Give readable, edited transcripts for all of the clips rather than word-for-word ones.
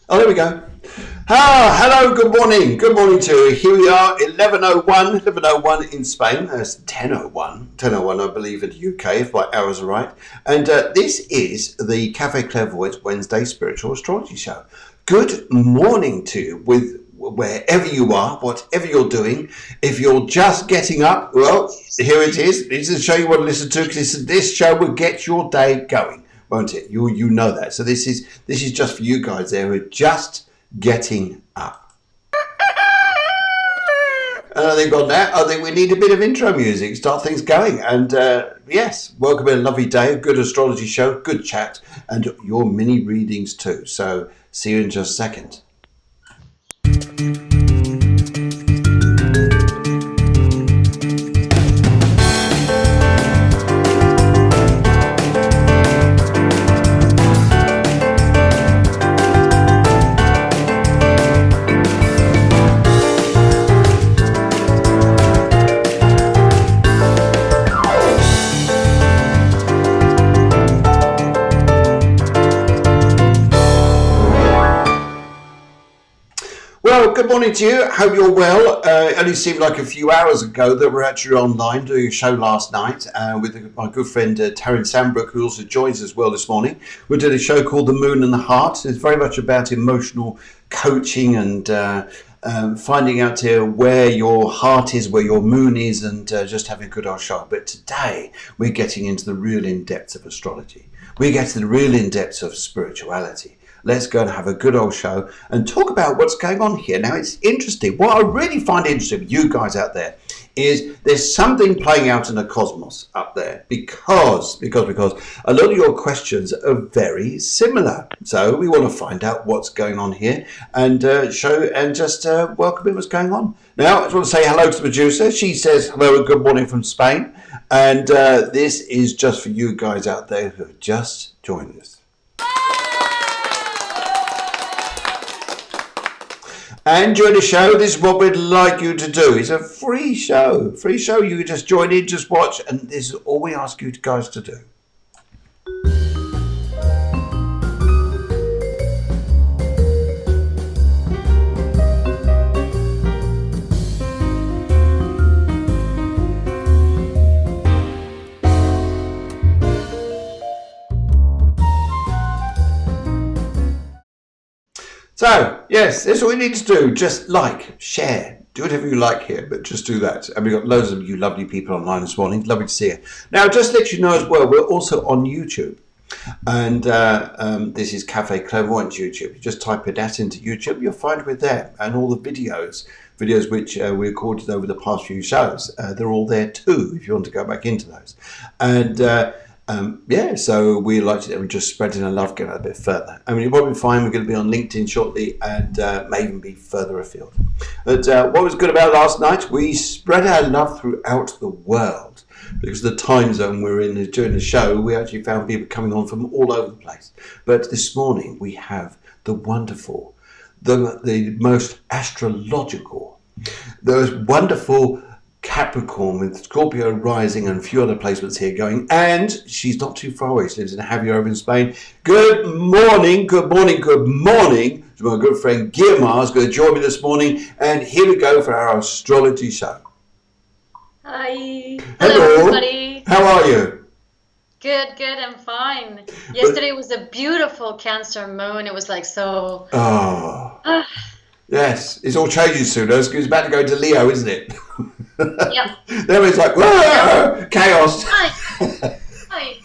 Oh, there we go. Hello, good morning. Good morning to you. Here we are, 11:01 in Spain. That's 10:01, I believe, in the UK, if my hours are right. And this is the Cafe Clairvoyance Wednesday Spiritual Astrology Show. Good morning to you, with wherever you are, whatever you're doing. If you're just getting up, well, here it is. This is a show you want to listen to, because this show will get your day going, won't it? You know that. So this is just for you guys there who are just getting up. And I think on that, I think we need a bit of intro music, start things going. And yes, welcome, a lovely day, a good astrology show, good chat, and your mini readings too. So see you in just a second. Well, good morning to you. Hope you're well. It only seemed like a few hours ago that we're actually online doing a show last night with my good friend Taryn Sandbrook, who also joins us well this morning. We did a show called The Moon and the Heart. It's very much about emotional coaching and finding out where your heart is, where your moon is, and just having a good old show. But today we're getting into the real in-depth of astrology. We get to the real in-depth of spirituality. Let's go and have a good old show and talk about what's going on here. Now, it's interesting. What I really find interesting with you guys out there is there's something playing out in the cosmos up there because a lot of your questions are very similar. So we want to find out what's going on here and welcome in what's going on. Now, I just want to say hello to the producer. She says hello and good morning from Spain. And this is just for you guys out there who have just joined us. And during the show, this is what we'd like you to do. It's a free show. Free show. You can just join in, just watch. And this is all we ask you guys to do. So, yes, that's all you need to do. Just like, share, do whatever you like here, but just do that. And we've got loads of you lovely people online this morning. Lovely to see you. Now, just to let you know as well, we're also on YouTube. And this is Cafe Clairvoyance YouTube. You just type that into YouTube, you'll find we're there. And all the videos which we recorded over the past few shows, they're all there too, if you want to go back into those. And so we like to just spreading the love, get out a bit further. I mean, you'll probably find we're going to be on LinkedIn shortly and may even be further afield. But what was good about last night, we spread our love throughout the world. Because the time zone we're in during the show, we actually found people coming on from all over the place. But this morning we have the wonderful, the most astrological, the wonderful Capricorn with Scorpio rising and a few other placements here going, and she's not too far away. She lives in Javier over in Spain. Good morning to my good friend Guiomar, who's going to join me this morning, and here we go for our astrology show. Hi. Hello everybody. How are you? Good, I'm fine. Yesterday was a beautiful Cancer moon. It was like so... Oh. Yes, it's all changing soon. It's about to go to Leo, isn't it? Yep. Then it's like, whoa, chaos. Hi.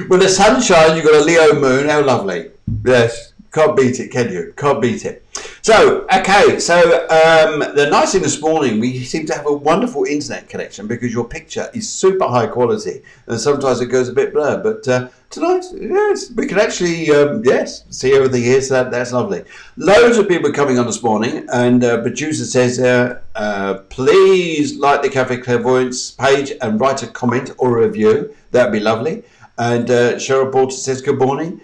When the sun shines, you've got a Leo moon. How lovely. Yes, can't beat it, can you? Can't beat it. So, the nice thing this morning, we seem to have a wonderful internet connection because your picture is super high quality and sometimes it goes a bit blurred. But tonight, yes, we can actually, see everything here. So that's lovely. Loads of people coming on this morning, and producer says, please like the Cafe Clairvoyance page and write a comment or a review. That'd be lovely. And Cheryl Porter says, good morning.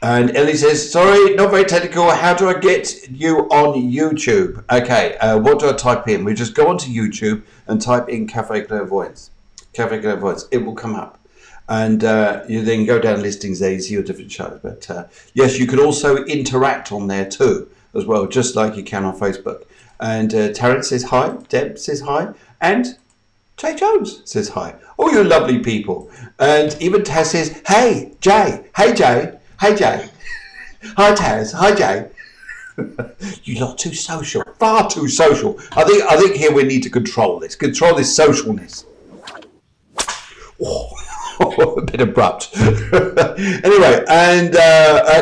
And Ellie says, sorry, not very technical. How do I get you on YouTube? Okay, what do I type in? We just go onto YouTube and type in Cafe Clairvoyance. Cafe Clairvoyance. It will come up. And you then go down listings there, you see your different shows. But yes, you can also interact on there too, as well, just like you can on Facebook. And Terence says hi, Deb says hi, and Jay Jones says hi. All you lovely people. And even Taz says, hey, Jay. Hey, Jay. Hey, Jay. Hi, Taz. Hi, Jay. You lot too social. Far too social. I think here we need to control this. Control this socialness. Oh. A bit abrupt. Anyway, and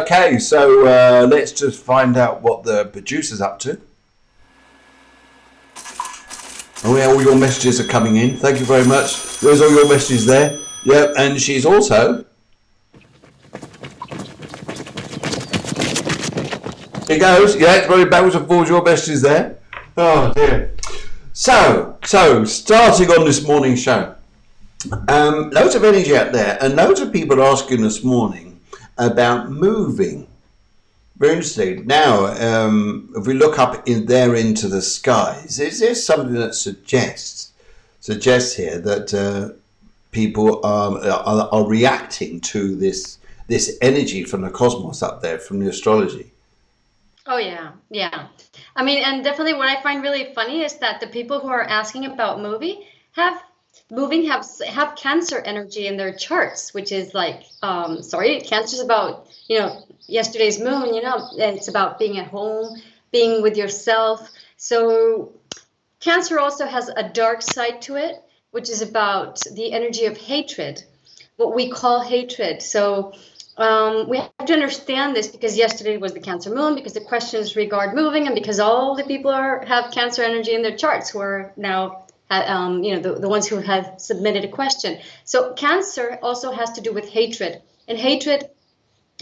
okay, so let's just find out what the producer's up to. Oh yeah, all your messages are coming in. Thank you very much. There's all your messages there. Yeah, and she's also... Here it goes. Yeah, it's running backwards and forwards, your messages there. Oh dear. So starting on this morning's show. Loads of energy out there, and loads of people asking this morning about moving. Very interesting. Now, if we look up into the skies, is there something that suggests here that people are reacting to this energy from the cosmos up there, from the astrology? Oh yeah. I mean, and definitely what I find really funny is that the people who are asking about have Cancer energy in their charts, which is like, Cancer's about, yesterday's moon, it's about being at home, being with yourself. So Cancer also has a dark side to it, which is about the energy of hatred, what we call hatred. So we have to understand this because yesterday was the Cancer moon, because the questions regard moving, and because all the people have Cancer energy in their charts who are now the ones who have submitted a question. So Cancer also has to do with hatred. And hatred,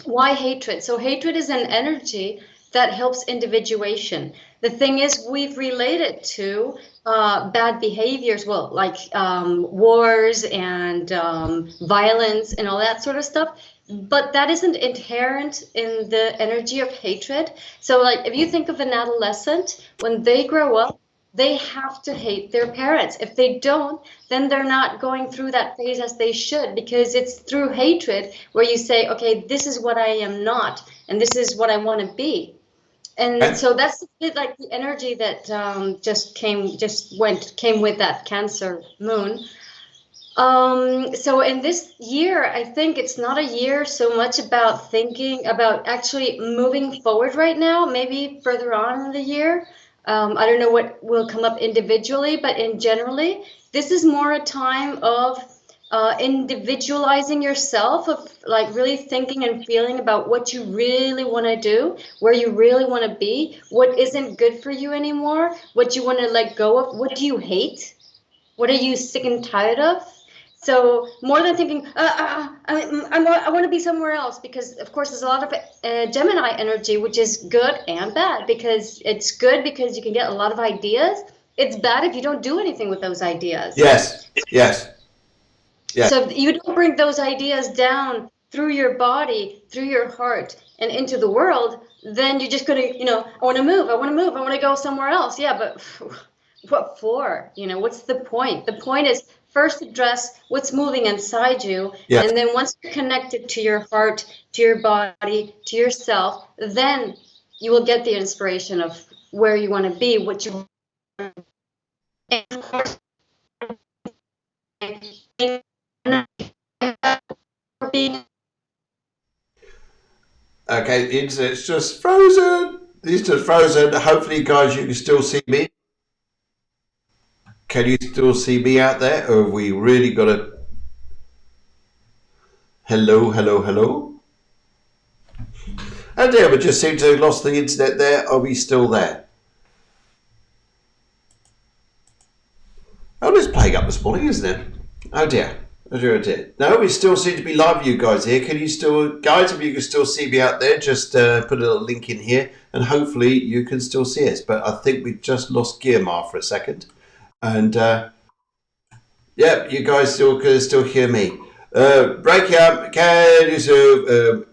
why hatred? So hatred is an energy that helps individuation. The thing is, we've related to bad behaviors, like wars and violence and all that sort of stuff. But that isn't inherent in the energy of hatred. So like if you think of an adolescent, when they grow up, they have to hate their parents. If they don't, then they're not going through that phase as they should, because it's through hatred where you say, okay, this is what I am not, and this is what I want to be. And so that's a bit like the energy that came with that Cancer moon. So in this year, I think it's not a year so much about thinking about actually moving forward right now, maybe further on in the year. I don't know what will come up individually, but generally, this is more a time of individualizing yourself, of like really thinking and feeling about what you really want to do, where you really want to be, what isn't good for you anymore, what you want to let go of, what do you hate, what are you sick and tired of. So more than thinking, I want to be somewhere else, because of course there's a lot of Gemini energy, which is good and bad, because it's good because you can get a lot of ideas. It's bad if you don't do anything with those ideas. Yes. So if you don't bring those ideas down through your body, through your heart, and into the world, then you're just going to, I want to move, I want to go somewhere else. Yeah, but what for? What's the point? The point is, first address what's moving inside you, and then once you're connected to your heart, to your body, to yourself, then you will get the inspiration of where you want to be, what you Okay, the internet's just frozen. It's just frozen. Hopefully, guys, you can still see me. Can you still see me out there, or have we really got a... Hello? Oh dear, we just seem to have lost the internet there. Are we still there? Oh, it's playing up this morning, isn't it? Oh dear. No, we still seem to be live, you guys here. Can you still... Guys, if you can still see me out there, just put a little link in here, and hopefully you can still see us. But I think we just lost Guiomar for a second. And you guys still hear me. Break up. Can you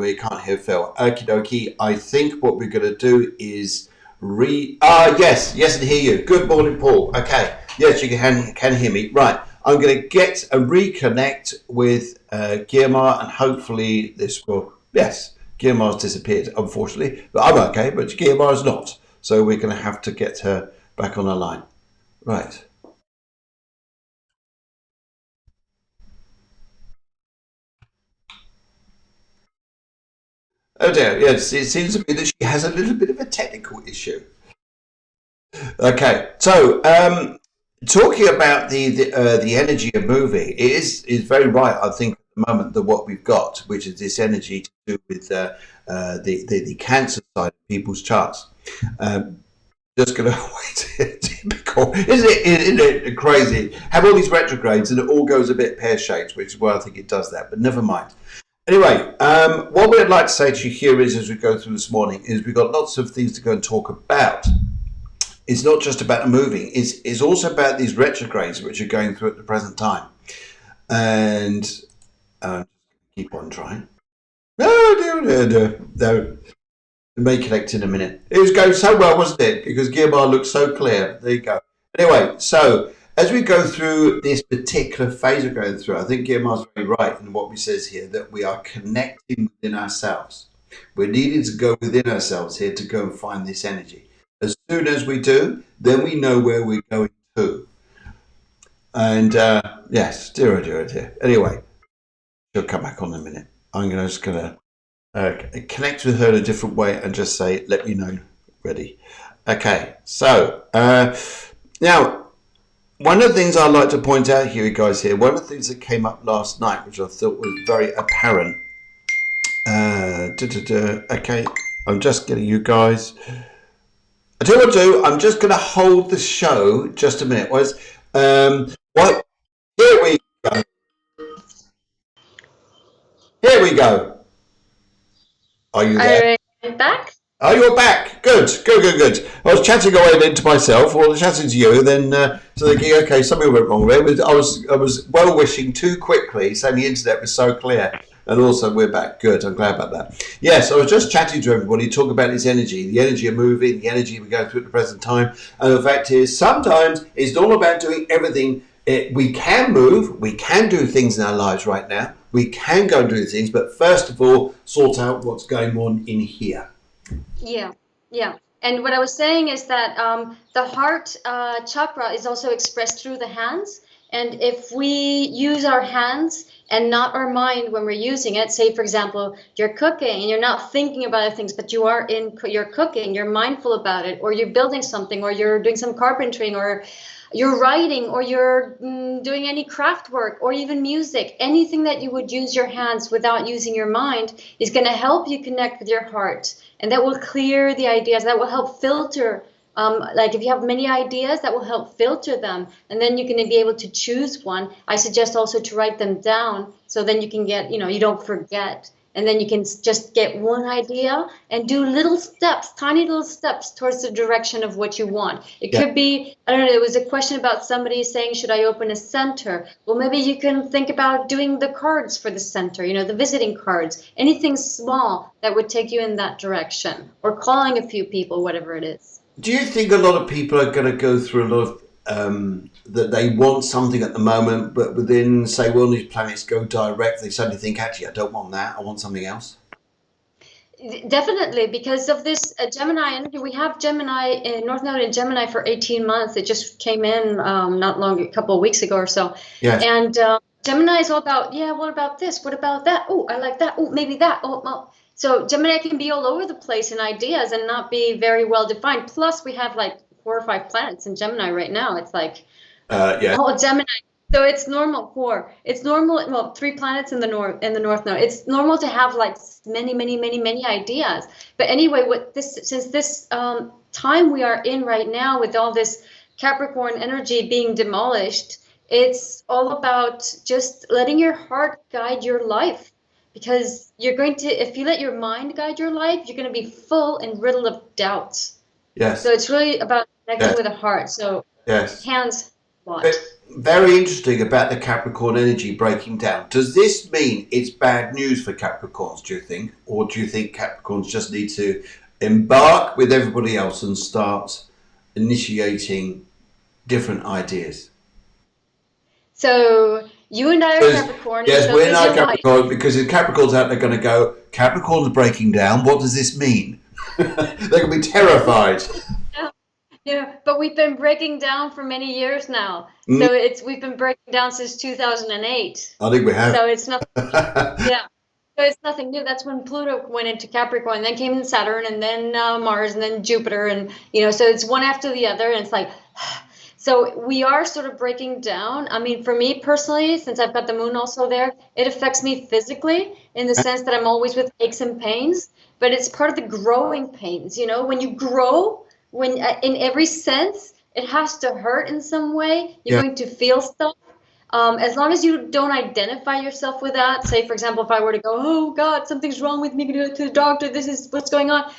we can't hear Phil. Okie dokie. I think what we're going to do is yes, and hear you. Good morning, Paul. Okay. Yes, you can hear me. Right. I'm going to get a reconnect with Guiomar, and hopefully this will. Yes, Guillomar's disappeared, unfortunately, but I'm okay. But Guillomar's not, so we're going to have to get her back on the line. Right. Oh dear. Yes, it seems to be that she has a little bit of a technical issue. Okay, so talking about the energy of moving, it is very right. I think at the moment that what we've got, which is this energy to do with the cancer side of people's charts. Um, just going to wait. Typical, isn't it crazy? Have all these retrogrades and it all goes a bit pear shaped, which is why I think it does that. But never mind. Anyway, what we'd like to say to you here is, as we go through this morning, is we've got lots of things to go and talk about. It's not just about the moving, it's also about these retrogrades which are going through at the present time. And keep on trying. No. It may connect in a minute. It was going so well, wasn't it? Because Guiomar looked so clear. There you go. Anyway, so as we go through this particular phase we're going through, I think Guillomar's very right in what we says here, that we are connecting within ourselves. We're needing to go within ourselves here to go and find this energy. As soon as we do, then we know where we're going to. And yes, dear. Anyway, she'll come back on in a minute. I'm just going to connect with her in a different way and just say, let me know, ready. Okay, so now, one of the things I'd like to point out here, guys, one of the things that came up last night, which I thought was very apparent. Okay, I'm just getting you guys. I tell you what to do, I'm just going to hold the show just a minute. What? Here we go. Here we go. Are you there? Are you back? Oh, you're back. Good. I was chatting away then to myself, or chatting to you, and then thinking, okay, something went wrong there. I was well wishing too quickly, saying the internet was so clear. And also, we're back. Good. I'm glad about that. Yes, I was just chatting to everybody, talking about this energy, the energy of moving, the energy we go through at the present time. And the fact is, sometimes it's not about doing everything. We can move, we can do things in our lives right now. We can go and do things, but first of all, sort out what's going on in here. Yeah. And what I was saying is that the heart chakra is also expressed through the hands. And if we use our hands and not our mind when we're using it, say, for example, you're cooking and you're not thinking about other things, but you're cooking, you're mindful about it, or you're building something, or you're doing some carpentering, or you're writing, or you're doing any craft work, or even music, anything that you would use your hands without using your mind is going to help you connect with your heart. And that will clear the ideas, that will help filter. Like if you have many ideas, that will help filter them. And then you're going to be able to choose one. I suggest also to write them down, so then you can get, you don't forget. And then you can just get one idea and do little steps, tiny little steps towards the direction of what you want. It could be, I don't know, there was a question about somebody saying, should I open a center? Well, maybe you can think about doing the cards for the center, the visiting cards, anything small that would take you in that direction, or calling a few people, whatever it is. Do you think a lot of people are going to go through a lot of that they want something at the moment, but within, say, when these planets go direct, they suddenly think, actually, I don't want that, I want something else? Definitely, because of this Gemini energy. We have Gemini, North Node in Gemini for 18 months. It just came in not long, a couple of weeks ago or so. Yes. And Gemini is all about, what about this? What about that? Oh, I like that. Oh, maybe that. Oh, well. So Gemini can be all over the place in ideas and not be very well defined. Plus, we have like 4 or 5 planets in Gemini right now. It's like, oh, Gemini. So it's normal. 4. It's normal. Well, 3 planets in the North Node. It's normal to have like many ideas. But anyway, since this time we are in right now, with all this Capricorn energy being demolished, it's all about just letting your heart guide your life. Because if you let your mind guide your life, you're going to be full and riddled of doubts. Yes. So it's really about connecting with the heart. So hands, what? Very interesting about the Capricorn energy breaking down. Does this mean it's bad news for Capricorns, do you think? Or do you think Capricorns just need to embark with everybody else and start initiating different ideas? So you and I are Because, Capricorn, and yes, so we're is not your wife. Capricorn, because if Capricorn's out, they're going to go, Capricorn's breaking down. What does this mean? They're going to be terrified. Yeah, yeah, but we've been breaking down for many years now. Mm, So we've been breaking down since 2008. I think we have. So it's nothing new. Yeah. So it's nothing new. That's when Pluto went into Capricorn, then came Saturn, and then Mars, and then Jupiter, and so it's one after the other, and it's like, so we are sort of breaking down. I mean, for me personally, since I've got the moon also there, it affects me physically in the sense that I'm always with aches and pains, but it's part of the growing pains. When you grow, when in every sense, it has to hurt in some way. You're Yeah. going to feel stuff. As long as you don't identify yourself with that, say, for example, if I were to go, oh God, something's wrong with me, go to the doctor, this is what's going on.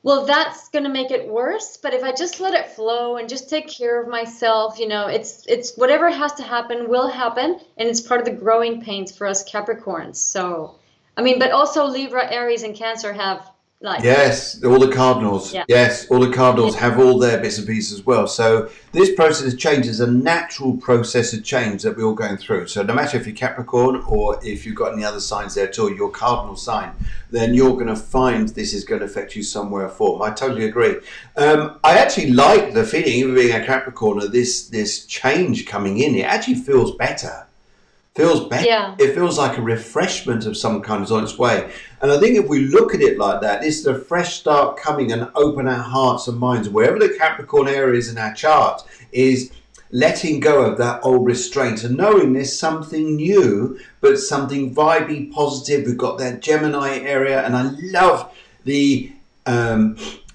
Well, that's going to make it worse. But if I just let it flow and just take care of myself, it's whatever has to happen will happen. And it's part of the growing pains for us Capricorns. So, I mean, but also Libra, Aries, and Cancer have like, Yes, all the cardinals. yeah, Yes, all the yeah, cardinals have all their bits and pieces as well. So this process of change is a natural process of change that we're all going through. So no matter if you're Capricorn or if you've got any other signs there at all, your cardinal sign, then you're going to find this is going to affect you somewhere or form. I totally agree. I actually like the feeling, even being a Capricorn, of this change coming in. It actually feels better. Feels better. yeah, It feels like a refreshment of some kind is on its way. And I think if we look at it like that, this is a fresh start coming, and open our hearts and minds, wherever the Capricorn area is in our chart, is letting go of that old restraint and knowing there's something new, but something vibey, positive. We've got that Gemini area, and I love the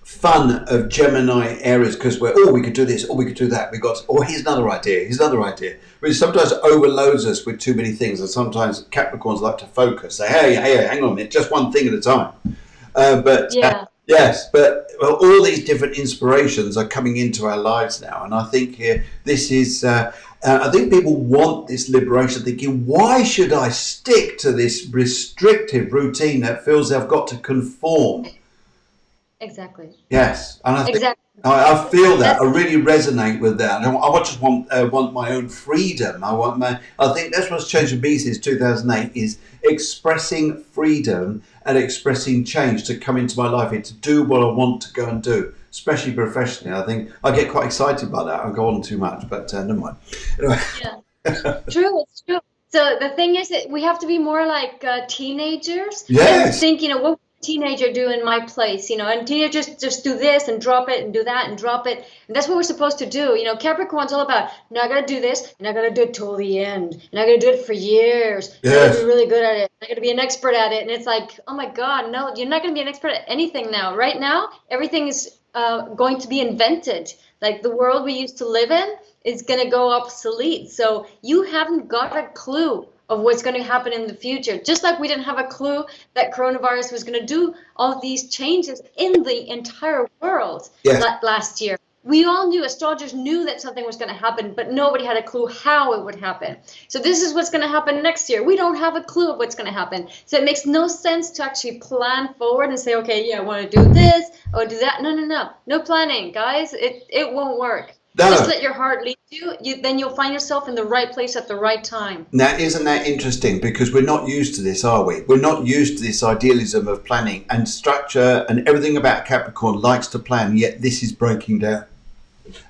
fun of Gemini areas, because we could do this, or we could do that. We got, here's another idea, which sometimes overloads us with too many things. And sometimes Capricorns like to focus, say, hey, hang on a minute, just one thing at a time. yeah. Yes, but all these different inspirations are coming into our lives now, and I think this is. I think people want this liberation, thinking, why should I stick to this restrictive routine that feels they've got to conform? Exactly. Yes, and I think Exactly. I feel that. That's, I really resonate with that. I just want my own freedom. I think that's what's changed for me since 2008, is expressing freedom and expressing change to come into my life and to do what I want to go and do, especially professionally. I think I get quite excited by that. I go on too much, but never mind. Anyway. yeah. True, it's true. So the thing is that we have to be more like teenagers and Yes. think, what would a teenager do in my place? And teenagers just do this and drop it and do that and drop it. And that's what we're supposed to do. Capricorn's all about, no, I got to do this and I got to do it till the end. And I got to do it for years. And I got to Yes. be really good at it. I got to be an expert at it. And it's like, oh my God, no, you're not going to be an expert at anything now. Right now, everything is going to be invented. Like the world we used to live in is going to go obsolete. So you haven't got a clue of what's going to happen in the future. Just like we didn't have a clue that coronavirus was going to do all these changes in the entire world Yes. last year. We all knew, astrologers knew that something was going to happen, but nobody had a clue how it would happen. So this is what's going to happen next year. We don't have a clue of what's going to happen. So it makes no sense to actually plan forward and say, okay, yeah, I want to do this, I want to do that. No planning, guys. It won't work. No. Just let your heart lead you. Then you'll find yourself in the right place at the right time. Now, isn't that interesting? Because we're not used to this, are we? We're not used to this idealism of planning and structure, and everything about Capricorn likes to plan, yet this is breaking down.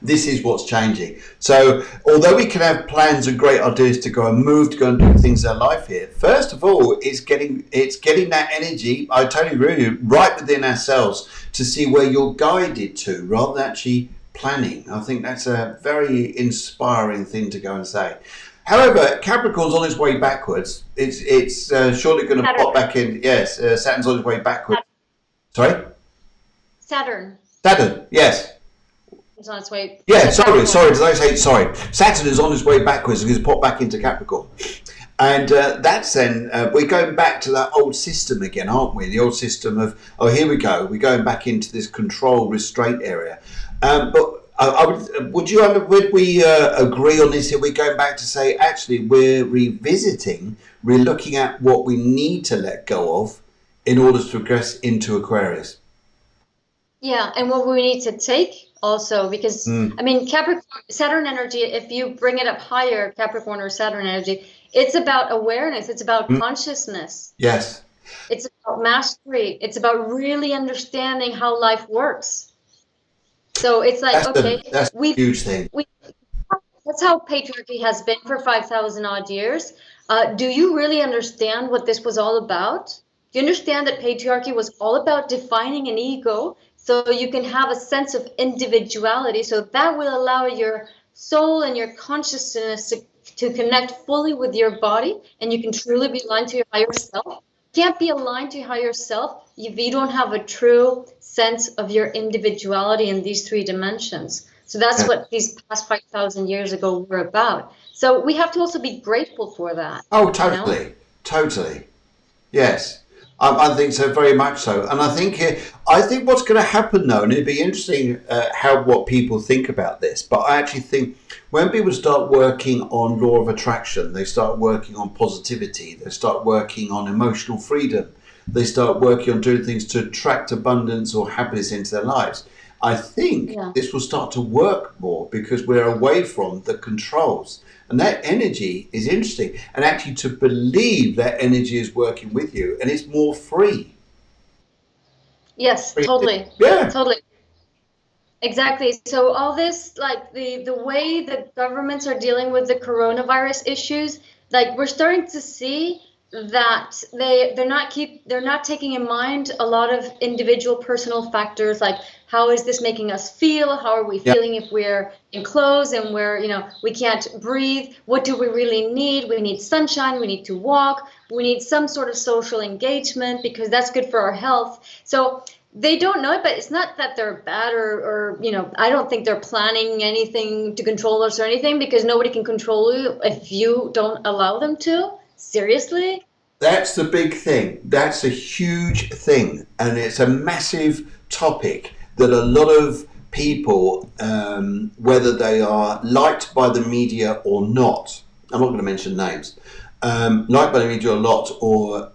This is what's changing. So although we can have plans and great ideas to go and move, to go and do things in our life here, first of all, it's getting that energy, I totally agree with you, right within ourselves to see where you're guided to, rather than actually planning. I think that's a very inspiring thing to go and say. However, Capricorn's on its way backwards. It's surely going to pop back in. Yes, Saturn's on its way backwards. Sorry? Saturn Yes. is on its way. Yeah, sorry, did I say sorry? Saturn is on his way backwards and he's popped back into Capricorn. And that's then, we're going back to that old system again, aren't we? The old system of, here we go, we're going back into this control restraint area. But would we agree on this? If we're going back to say, actually, we're looking at what we need to let go of in order to progress into Aquarius. Yeah, and what we need to take also, because I mean, Capricorn, Saturn energy, if you bring it up higher, Capricorn or Saturn energy, it's about awareness, it's about consciousness, Yes. it's about mastery, it's about really understanding how life works. So it's like, okay, That's a huge thing. we that's how patriarchy has been for 5,000 odd years. Do you really understand what this was all about? Do you understand that patriarchy was all about defining an ego so you can have a sense of individuality? So that will allow your soul and your consciousness to connect fully with your body, and you can truly be aligned to your higher self. You can't be aligned to your higher self if you don't have a true sense of your individuality in these three dimensions. So that's what these past 5,000 years ago were about. So we have to also be grateful for that. Oh, You know? totally, totally. Yes, I think so, very much so. And I think what's going to happen though, and it'd be interesting what people think about this. But I actually think when people start working on law of attraction, they start working on positivity, they start working on emotional freedom, they start working on doing things to attract abundance or happiness into their lives. I think this will start to work more because we're away from the controls. And that energy is interesting. And actually to believe that energy is working with you and it's more free. Yes, totally. Yeah. Totally. Exactly. So all this, like the way the governments are dealing with the coronavirus issues, like we're starting to see that they're not taking in mind a lot of individual personal factors, like how is this making us feel? How are we feeling if we're enclosed and we can't breathe? What do we really need? We need sunshine, we need to walk, we need some sort of social engagement because that's good for our health. So they don't know it, but it's not that they're bad or I don't think they're planning anything to control us or anything, because nobody can control you if you don't allow them to. Seriously? That's the big thing. That's a huge thing. And it's a massive topic that a lot of people, whether they are liked by the media or not, I'm not going to mention names, liked by the media or not, or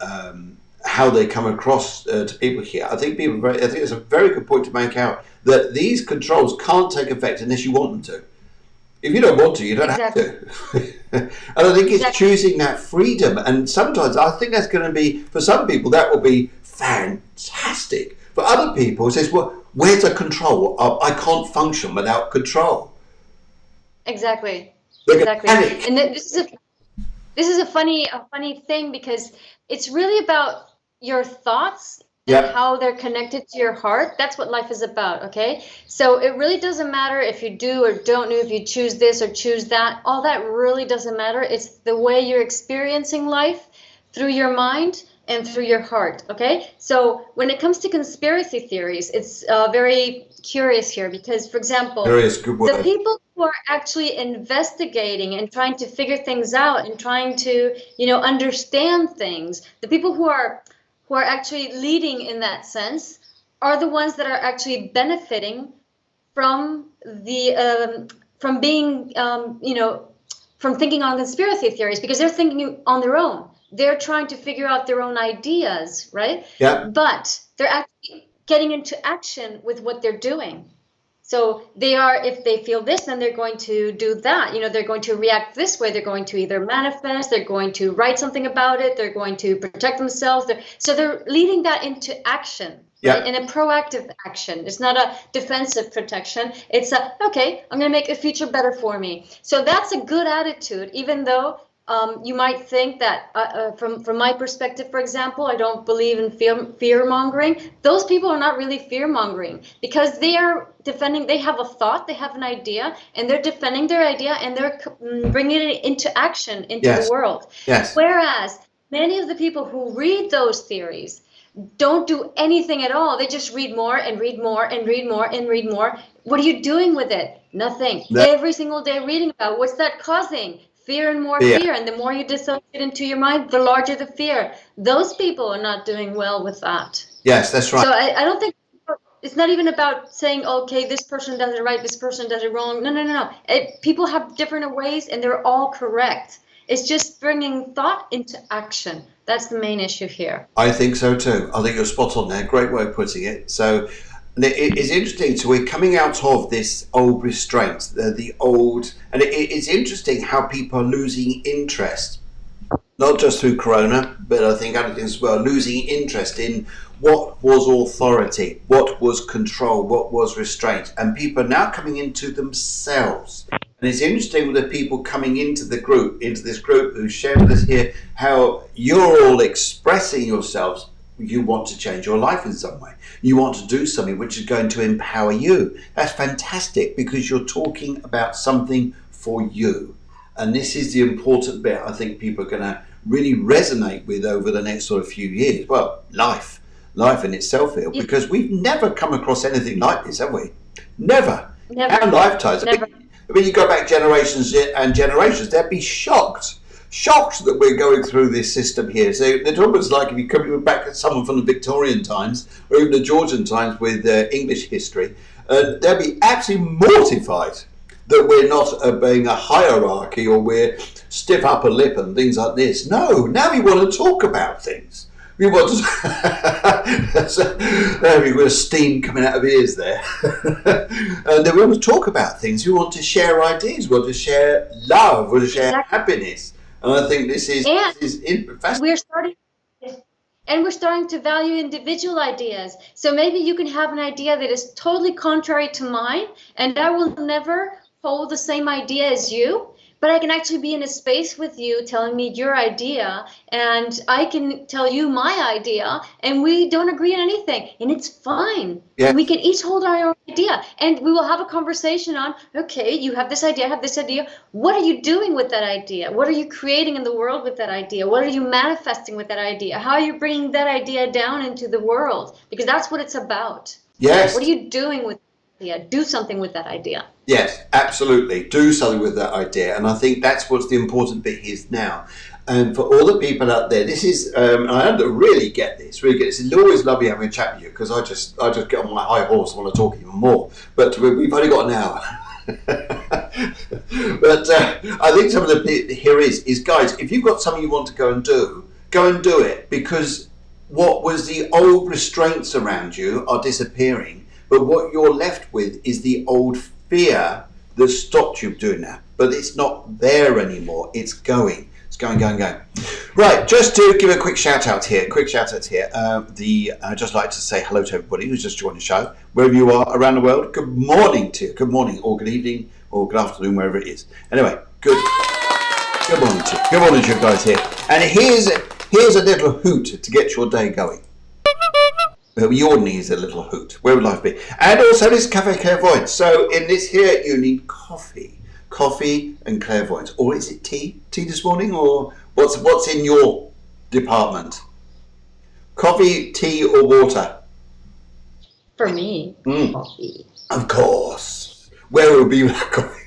how they come across to people here. I think it's a very good point to make out that these controls can't take effect unless you want them to. If you don't want to, you don't have to. And I think it's choosing that freedom. And sometimes I think that's going to be, for some people, that will be fantastic. For other people, it says, well, where's the control? I can't function without control. Exactly. Panic. And this is a funny thing, because it's really about your thoughts and how they're connected to your heart. That's what life is about, okay? So it really doesn't matter if you do or don't do, if you choose this or choose that. All that really doesn't matter. It's the way you're experiencing life through your mind and through your heart, okay? So when it comes to conspiracy theories, it's very curious here because, for example, the people who are actually investigating and trying to figure things out and trying to, understand things, the people who are actually leading in that sense are the ones that are actually benefiting from the from being from thinking on conspiracy theories, because they're thinking on their own. They're trying to figure out their own ideas, right? Yeah. But they're actually getting into action with what they're doing. So if they feel this, then they're going to do that. They're going to react this way. They're going to either manifest, they're going to write something about it, they're going to protect themselves. So they're leading that into action, right? In a proactive action. It's not a defensive protection. It's okay, I'm going to make the future better for me. So that's a good attitude, even though you might think that from my perspective, for example, I don't believe in fear mongering. Those people are not really fear mongering, because they are defending. They have a thought, they have an idea, and they're defending their idea, and they're bringing it into action into the world. Yes. Whereas many of the people who read those theories don't do anything at all. They just read more and read more and read more and read more. What are you doing with it? Nothing. Every single day reading about what's that causing? Fear and more fear. And the more you dissociate into your mind, the larger the fear. Those people are not doing well with that. Yes, that's right. So I don't think it's not even about saying, okay, this person does it right, this person does it wrong. No. People have different ways and they're all correct. It's just bringing thought into action. That's the main issue here. I think so too. I think you're spot on there. Great way of putting it. So And it's interesting. So we're coming out of this old restraint, the old, and it's interesting how people are losing interest, not just through Corona, but I think other things as well, losing interest in what was authority, what was control, what was restraint. And people are now coming into themselves. And it's interesting with the people coming into the group, into this group who share with us here, how you're all expressing yourselves. You want to change your life in some way. You want to do something which is going to empower you. That's fantastic, because you're talking about something for you. And this is the important bit I think people are going to really resonate with over the next sort of few years. Well, life in itself here, because we've never come across anything like this, have we? Never. Our lifetimes. Never. I mean, you go back generations and generations, they'd be shocked that we're going through this system here. So it's almost like if you come back to someone from the Victorian times or even the Georgian times with English history, they'd be absolutely mortified that we're not obeying a hierarchy or we're stiff upper lip and things like this. No, now we want to talk about things. We want to... so, we've got steam coming out of ears there. And then we want to talk about things. We want to share ideas. We want to share love. We want to share happiness. And I think this is fascinating. We're starting to value individual ideas. So maybe you can have an idea that is totally contrary to mine, and I will never hold the same idea as you, but I can actually be in a space with you telling me your idea, and I can tell you my idea, and we don't agree on anything, and it's fine. Yeah. We can each hold our own idea, and we will have a conversation on, okay, you have this idea, I have this idea. What are you doing with that idea? What are you creating in the world with that idea? What are you manifesting with that idea? How are you bringing that idea down into the world? Because that's what it's about. Yes. What are you doing with that idea? Do something with that idea. Yes, absolutely. Do something with that idea. And I think that's what's the important bit is now. And for all the people out there, this is, I really get this, It's always lovely having a chat with you, because I just get on my high horse and want to talk even more. But we've only got an hour. But I think some of the here is guys, if you've got something you want to go and do it, because what was the old restraints around you are disappearing, but what you're left with is the old fear that stopped you doing that. But it's not there anymore. It's going. Going. Right, just to give a quick shout out here. I'd just like to say hello to everybody who's just joined the show, wherever you are around the world. Good morning to you. Good morning, or good evening, or good afternoon, wherever it is. Anyway, good morning to you. Good morning to you guys here. And here's a little hoot to get your day going. Your needs a little hoot. Where would life be? And also this Cafe Clairvoyance. So in this here, you need coffee and clairvoyance. Or is it tea this morning? Or what's in your department? Coffee, tea, or water? For me, coffee. Of course. Where will be without coffee?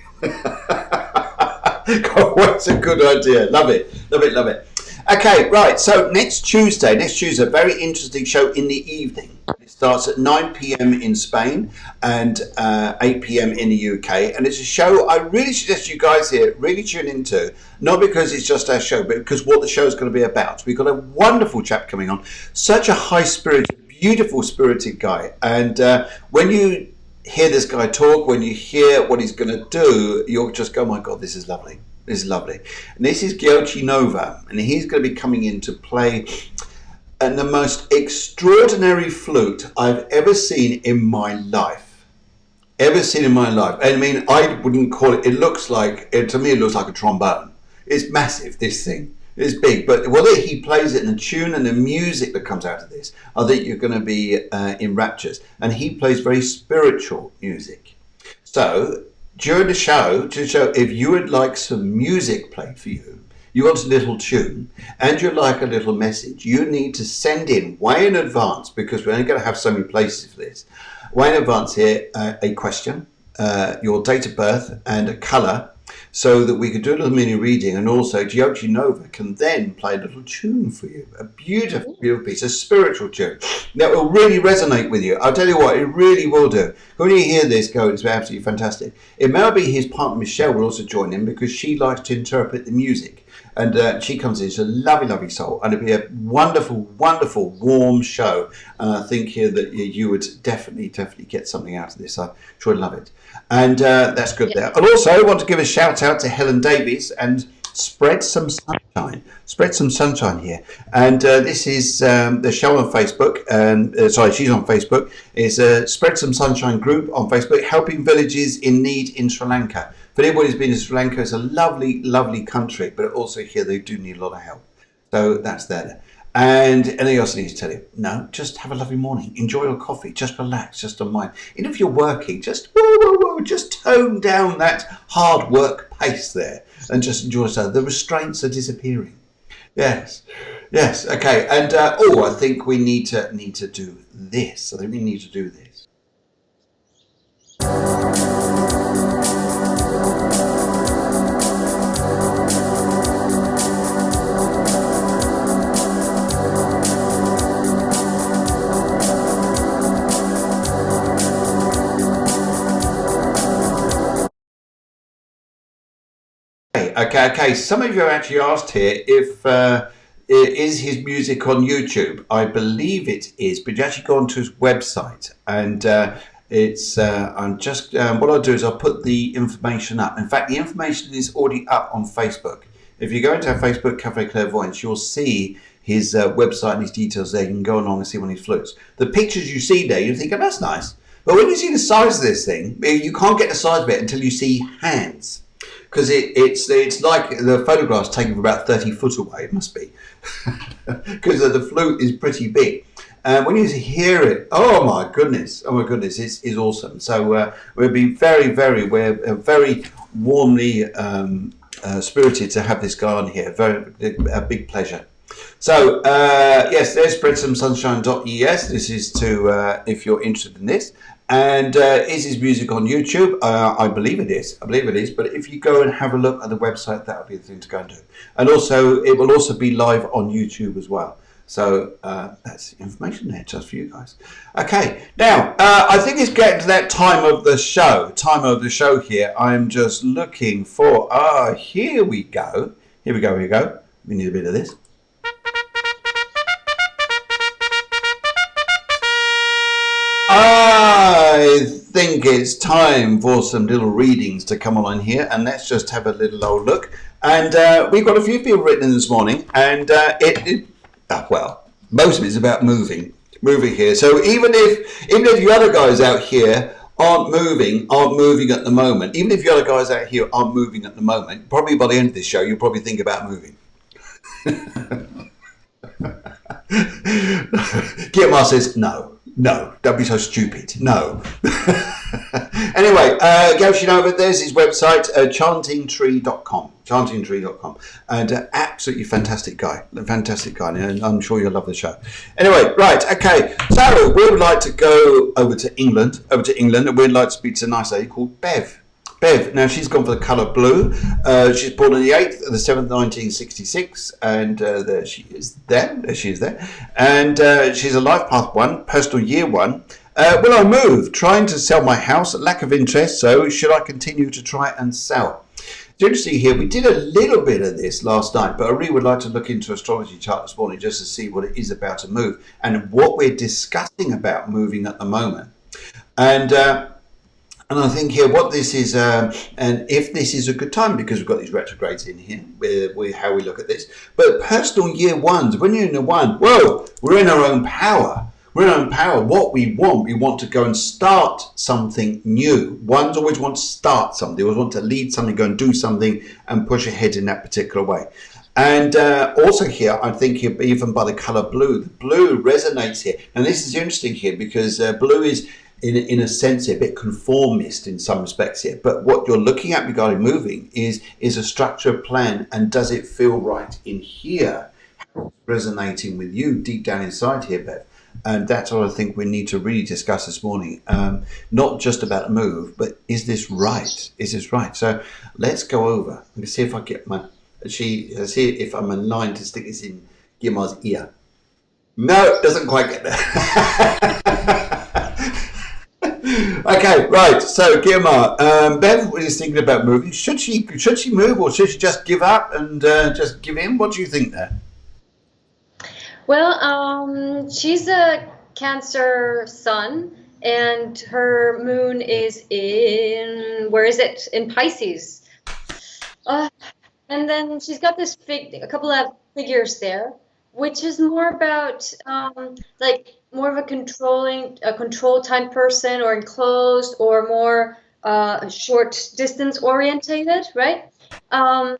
What's a good idea. Love it. Okay, right, so next Tuesday, a very interesting show in the evening. It starts at 9 p.m. in Spain and 8 p.m. in the UK. And it's a show I really suggest you guys here really tune into, not because it's just our show, but because what the show is going to be about. We've got a wonderful chap coming on, such a high-spirited, beautiful spirited guy. And when you hear this guy talk, when you hear what he's going to do, you'll just go, oh my God, this is lovely. This is lovely. And this is Guiomar, and he's going to be coming in to play the most extraordinary flute I've ever seen in my life. I mean, I wouldn't call it, to me it looks like a trombone. It's massive, this thing. It's big, but whether he plays it in the tune and the music that comes out of this, I think you're going to be in raptures. And he plays very spiritual music. So during the show, if you would like some music played for you, you want a little tune, and you'd like a little message, you need to send in way in advance, because we're only going to have so many places for this, way in advance here, a question, your date of birth, and a colour, so that we could do a little mini reading, and also Giochi Nova can then play a little tune for you. A beautiful, beautiful piece, a spiritual tune that will really resonate with you. I'll tell you what, it really will do. When you hear this go, it's absolutely fantastic. It may be his partner Michelle will also join in, because she likes to interpret the music. And she comes in. She's a lovely, lovely soul. And it'll be a wonderful, wonderful, warm show. And I think here that you would definitely get something out of this. I'm sure I'd love it. And that's good there. And also, I want to give a shout out to Helen Davies and Spread Some Sunshine. Spread Some Sunshine here. And this is the show on Facebook. She's on Facebook. It's a Spread Some Sunshine group on Facebook, helping villages in need in Sri Lanka. For anybody who's been to Sri Lanka, it's a lovely, lovely country, but also here they do need a lot of help. So that's there. And anything else I need to tell you? No, just have a lovely morning. Enjoy your coffee. Just relax. Just unwind. Even if you're working, just tone down that hard work pace there and just enjoy yourself. The restraints are disappearing. Yes. Okay. And I think we need to do this. I think we need to do this. Okay. Some of you have actually asked here if is his music on YouTube. I believe it is, but you actually go onto his website, and it's. I'm just what I'll do is I'll put the information up. In fact, the information is already up on Facebook. If you go into our Facebook Cafe Clairvoyance, you'll see his website and his details there. You can go along and see one of his flutes. The pictures you see there, you think, oh, that's nice. But when you see the size of this thing, you can't get the size of it until you see hands. Because it's like the photograph's taken from about 30 foot away, it must be. Because the flute is pretty big. When you hear it, oh my goodness, it's awesome. So we'll be we're very warmly spirited to have this guy on here. A big pleasure. So yes, there's spreadsomesunshine.es. This is to if you're interested in this. And is his music on YouTube? I believe it is. But if you go and have a look at the website, that would be the thing to go and do. And also, it will also be live on YouTube as well. So that's information there just for you guys. Okay, now I think it's getting to that time of the show here. I'm just looking for. Here we go. We need a bit of this. I think it's time for some little readings to come on here, and let's just have a little old look. And we've got a few people written in this morning, and most of it's about moving here. So even if you other guys out here aren't moving at the moment, even if you other guys out here aren't moving at the moment, probably by the end of this show, you'll probably think about moving. Guiomar says no, don't be so stupid. No. Anyway, Guiomar, there's his website, chantingtree.com. And absolutely fantastic guy, and I'm sure you'll love the show. Anyway, right, okay. So we would like to go over to England, and we'd like to speak to a nice lady called Bev. Now she's gone for the colour blue. She's born on the 8th of the 7th, 1966, and there she is there. And she's a life path 1, personal year 1. Will I move? Trying to sell my house, lack of interest, so should I continue to try and sell? It's interesting here, we did a little bit of this last night, but I really would like to look into astrology chart this morning just to see what it is about a move and what we're discussing about moving at the moment. And I think here what this is, and if this is a good time, because we've got these retrogrades in here, how we look at this. But personal year 1s, when you're in a 1, whoa, we're in our own power. What we want to go and start something new. 1s always want to start something. They always want to lead something, go and do something and push ahead in that particular way. And also here, I think even by the colour blue, the blue resonates here. And this is interesting here because blue is, in a sense, a bit conformist in some respects here. But what you're looking at regarding moving is a structured plan, and does it feel right in here? Resonating with you deep down inside here, Bev. And that's what I think we need to really discuss this morning. Not just about the move, but is this right? So let's go over. Let me see if I get see if I'm in line to stick this in Guiomar's ear. No, it doesn't quite get there. Okay, Okay, right. So, Guiomar, Bev is thinking about moving. Should she move, or should she just give up and just give in? What do you think there? Well, she's a Cancer sun, and her moon is in, where is it? In Pisces. Uh, and then she's got a couple of figures there, which is more about like more of a control time person, or enclosed, or more short distance orientated, right? Um,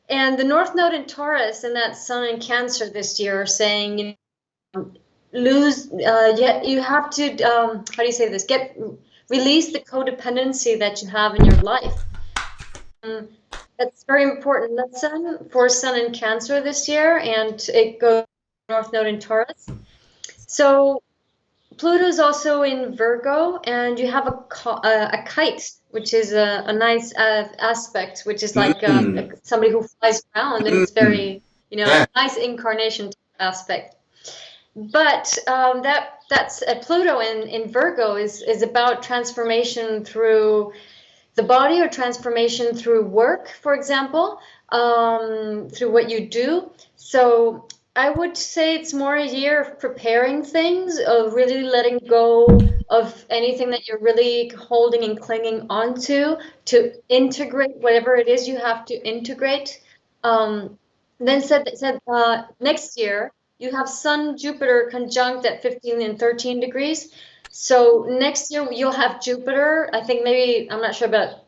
and the North Node in Taurus and that Sun in Cancer this year are saying, you know, lose, yet you have to, how do you say this? Release the codependency that you have in your life. That's very important lesson for Sun in Cancer this year, and it goes North Node in Taurus. So Pluto's also in Virgo, and you have a kite, which is a nice aspect, which is like somebody who flies around, and it's very, you know, Yeah. nice incarnation aspect. But that's Pluto in Virgo is about transformation through the body, or transformation through work, for example, through what you do. So I would say it's more a year of preparing things, of really letting go of anything that you're really holding and clinging onto, to integrate whatever it is you have to integrate. Then said next year you have Sun Jupiter conjunct at 15 and 13 degrees. So next year you'll have Jupiter. I think maybe, I'm not sure about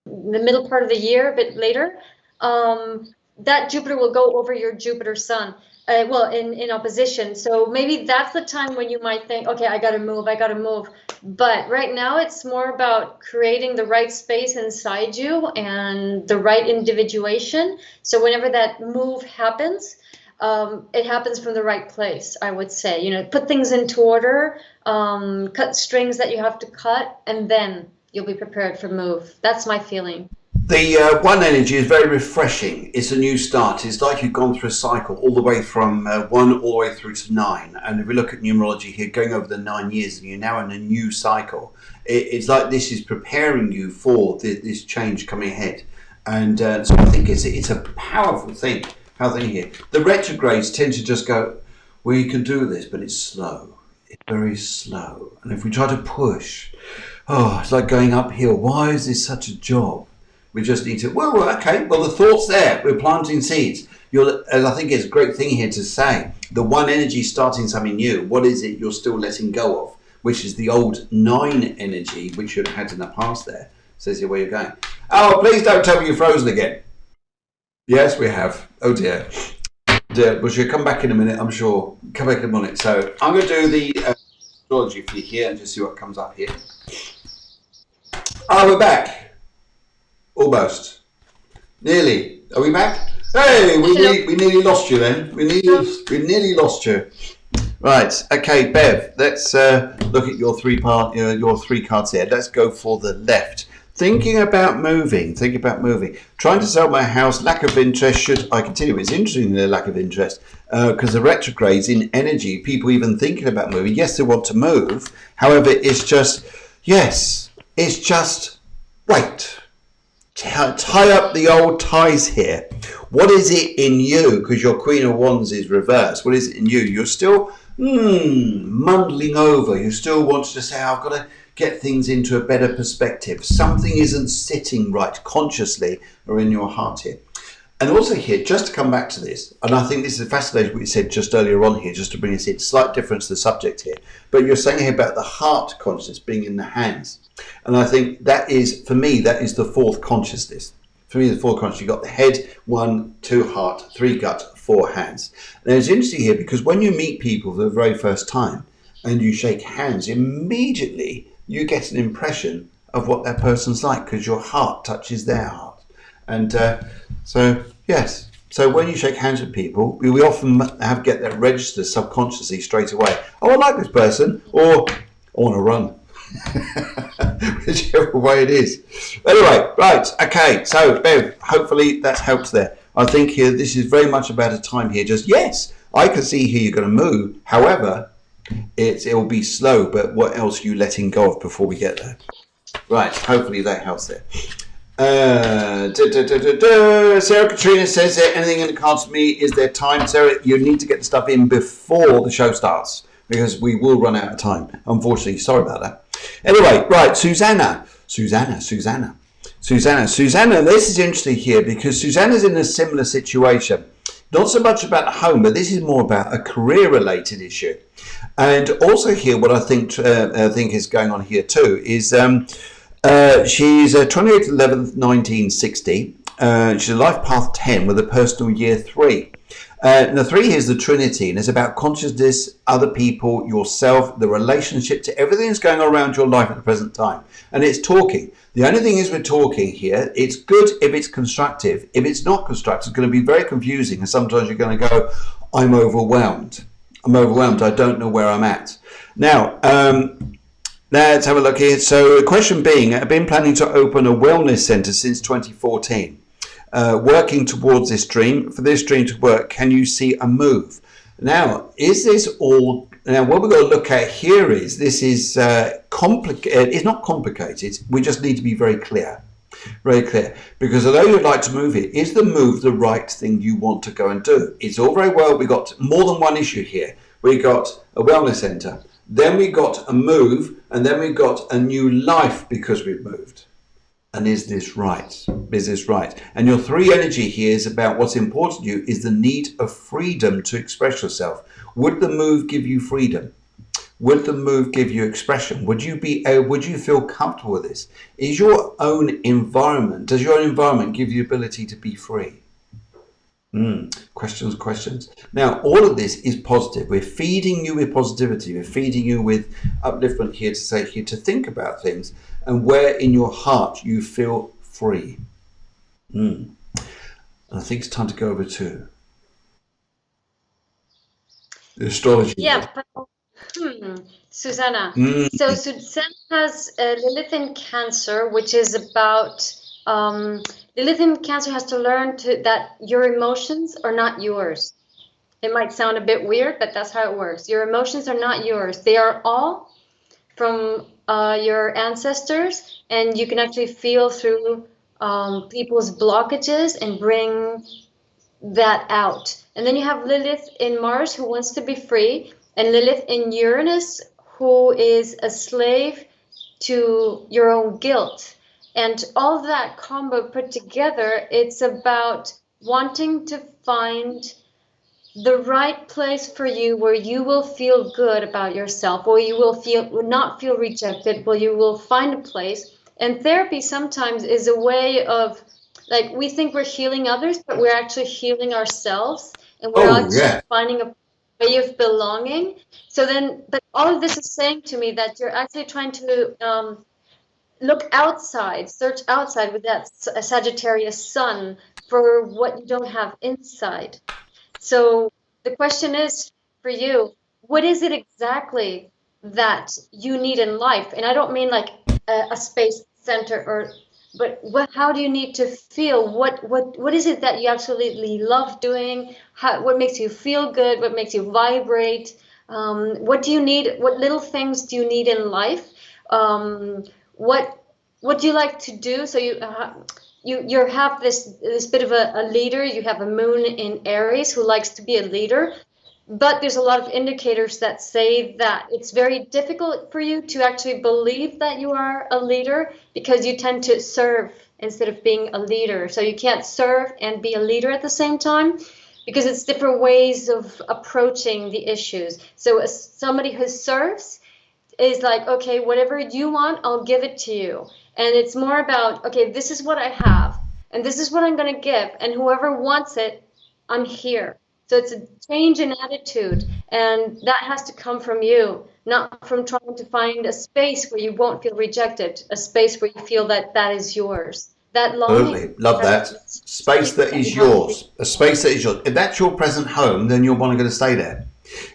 the middle part of the year, a bit later. That Jupiter will go over your Jupiter Sun. Well, in opposition. So maybe that's the time when you might think, okay, I got to move. But right now it's more about creating the right space inside you and the right individuation. So whenever that move happens, it happens from the right place, I would say. You know, put things into order, cut strings that you have to cut, and then you'll be prepared for move. That's my feeling. The one energy is very refreshing. It's a new start. It's like you've gone through a cycle all the way from 1 all the way through to 9. And if we look at numerology here, going over the 9 years, and you're now in a new cycle, it's like this is preparing you for this change coming ahead. And so I think it's a powerful thing. Here, the retrogrades tend to just go, well, you can do this, but it's slow. It's very slow. And if we try to push, it's like going uphill. Why is this such a job? We just need to, okay, the thought's there. We're planting seeds. And I think it's a great thing here to say, the one energy starting something new, what is it you're still letting go of? Which is the old 9 energy, which you've had in the past there. Says here where you're going. Oh, please don't tell me you're frozen again. Yes, we have. Oh dear. Well, she'll come back in a minute, I'm sure. Come back in a minute. So I'm going to do the astrology for you here and just see what comes up here. We're back. Almost. Nearly. Are we back? Hey, we nearly lost you then. We nearly lost you. Right. Okay, Bev. Let's look at your three cards here. Let's go for the left. Thinking about moving. Trying to sell my house. Lack of interest. Should I continue? It's interesting, the lack of interest, because the retrogrades in energy, people even thinking about moving. Yes, they want to move. However, it's just wait. Tie up the old ties here. What is it in you? Because your Queen of Wands is reversed. What is it in you? You're still muddling over. You still want to say, I've got to get things into a better perspective. Something isn't sitting right consciously or in your heart here. And also here, just to come back to this, and I think this is fascinating what you said just earlier on here, just to bring us in, slight difference to the subject here, but you're saying here about the heart consciousness being in the hands. And I think that is, for me, that is the fourth consciousness. For me, the fourth consciousness, you've got the head, 1, 2 heart, 3 gut, 4 hands. And it's interesting here because when you meet people for the very first time and you shake hands, immediately you get an impression of what that person's like because your heart touches their heart. And yes, so when you shake hands with people, we often get that registered subconsciously straight away. Oh, I like this person, or I want to run. Whichever way it is. Anyway, right, okay, so Bev, hopefully that's helped there. I think here this is very much about a time here, just yes, I can see here you're going to move. However, It will be slow, but what else are you letting go of before we get there? Right, hopefully that helps there. Sarah Katrina says that anything in the cards for me is there time. Sarah, you need to get the stuff in before the show starts because we will run out of time. Unfortunately, sorry about that. Anyway, right, Susanna, this is interesting here because Susanna's in a similar situation. Not so much about home, but this is more about a career-related issue. And also here, what I think is going on here too is she's 28th 11th 1960. She's a life path 10 with a personal year 3. Now 3 is the Trinity, and it's about consciousness, other people, yourself, the relationship to everything that's going on around your life at the present time. And it's talking. The only thing is we're talking here, it's good if it's constructive. If it's not constructive, it's going to be very confusing, and sometimes you're going to go, I'm overwhelmed. I don't know where I'm at. Now, let's have a look here. So the question being, I've been planning to open a wellness centre since 2014. Working towards this dream. For this dream to work, can you see a move? Now, is this all... Now, what we've got to look at here is, this is complicated. It's not complicated. We just need to be very clear. Very clear. Because although you'd like to move it, is the move the right thing you want to go and do? It's all very well. We got more than one issue here. We got a wellness centre. Then we got a move. And then we got a new life because we've moved. And is this right? Is this right? And your 3 energy here is about what's important to you is the need of freedom to express yourself. Would the move give you freedom? Would the move give you expression? Would you feel comfortable with this? Is your own environment, does your own environment give you the ability to be free? Questions. Now, all of this is positive. We're feeding you with positivity. We're feeding you with upliftment here to say here to think about things and where in your heart you feel free. And I think it's time to go over to the astrology. Yeah. Susanna. So Susanna has Lilith in Cancer, which is about... Lilith in Cancer has to learn that your emotions are not yours. It might sound a bit weird, but that's how it works. Your emotions are not yours. They are all from your ancestors, and you can actually feel through people's blockages and bring that out. And then you have Lilith in Mars, who wants to be free, and Lilith in Uranus, who is a slave to your own guilt. And all that combo put together, it's about wanting to find the right place for you where you will feel good about yourself, where you will not feel rejected, where you will find a place. And therapy sometimes is a way of, like, we think we're healing others, but we're actually healing ourselves, and we're finding a way of belonging. So then, but all of this is saying to me that you're actually trying to look outside, search outside with that Sagittarius sun for what you don't have inside. So the question is for you, what is it exactly that you need in life? And I don't mean like a space center, but how do you need to feel? What is it that you absolutely love doing? What makes you feel good? What makes you vibrate? What do you need? What little things do you need in life? What do you like to do? So you have this bit of a leader. You have a moon in Aries who likes to be a leader, but there's a lot of indicators that say that it's very difficult for you to actually believe that you are a leader because you tend to serve instead of being a leader. So you can't serve and be a leader at the same time because it's different ways of approaching the issues. So as somebody who serves is like, okay, whatever you want, I'll give it to you. And it's more about, okay, this is what I have, and this is what I'm going to give, and whoever wants it, I'm here. So it's a change in attitude, and that has to come from you, not from trying to find a space where you won't feel rejected, a space where you feel that that is yours. That longing, love that. Space that is yours. A space that is yours. If that's your present home, then you're going to stay there.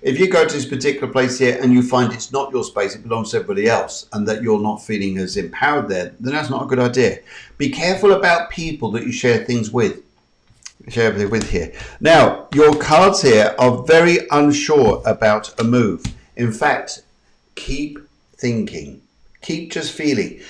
If you go to this particular place here and you find it's not your space, it belongs to everybody else, and that you're not feeling as empowered there, then that's not a good idea. Be careful about people that you share things with. Share everything with here. Now, your cards here are very unsure about a move. In fact, keep thinking, keep just feeling.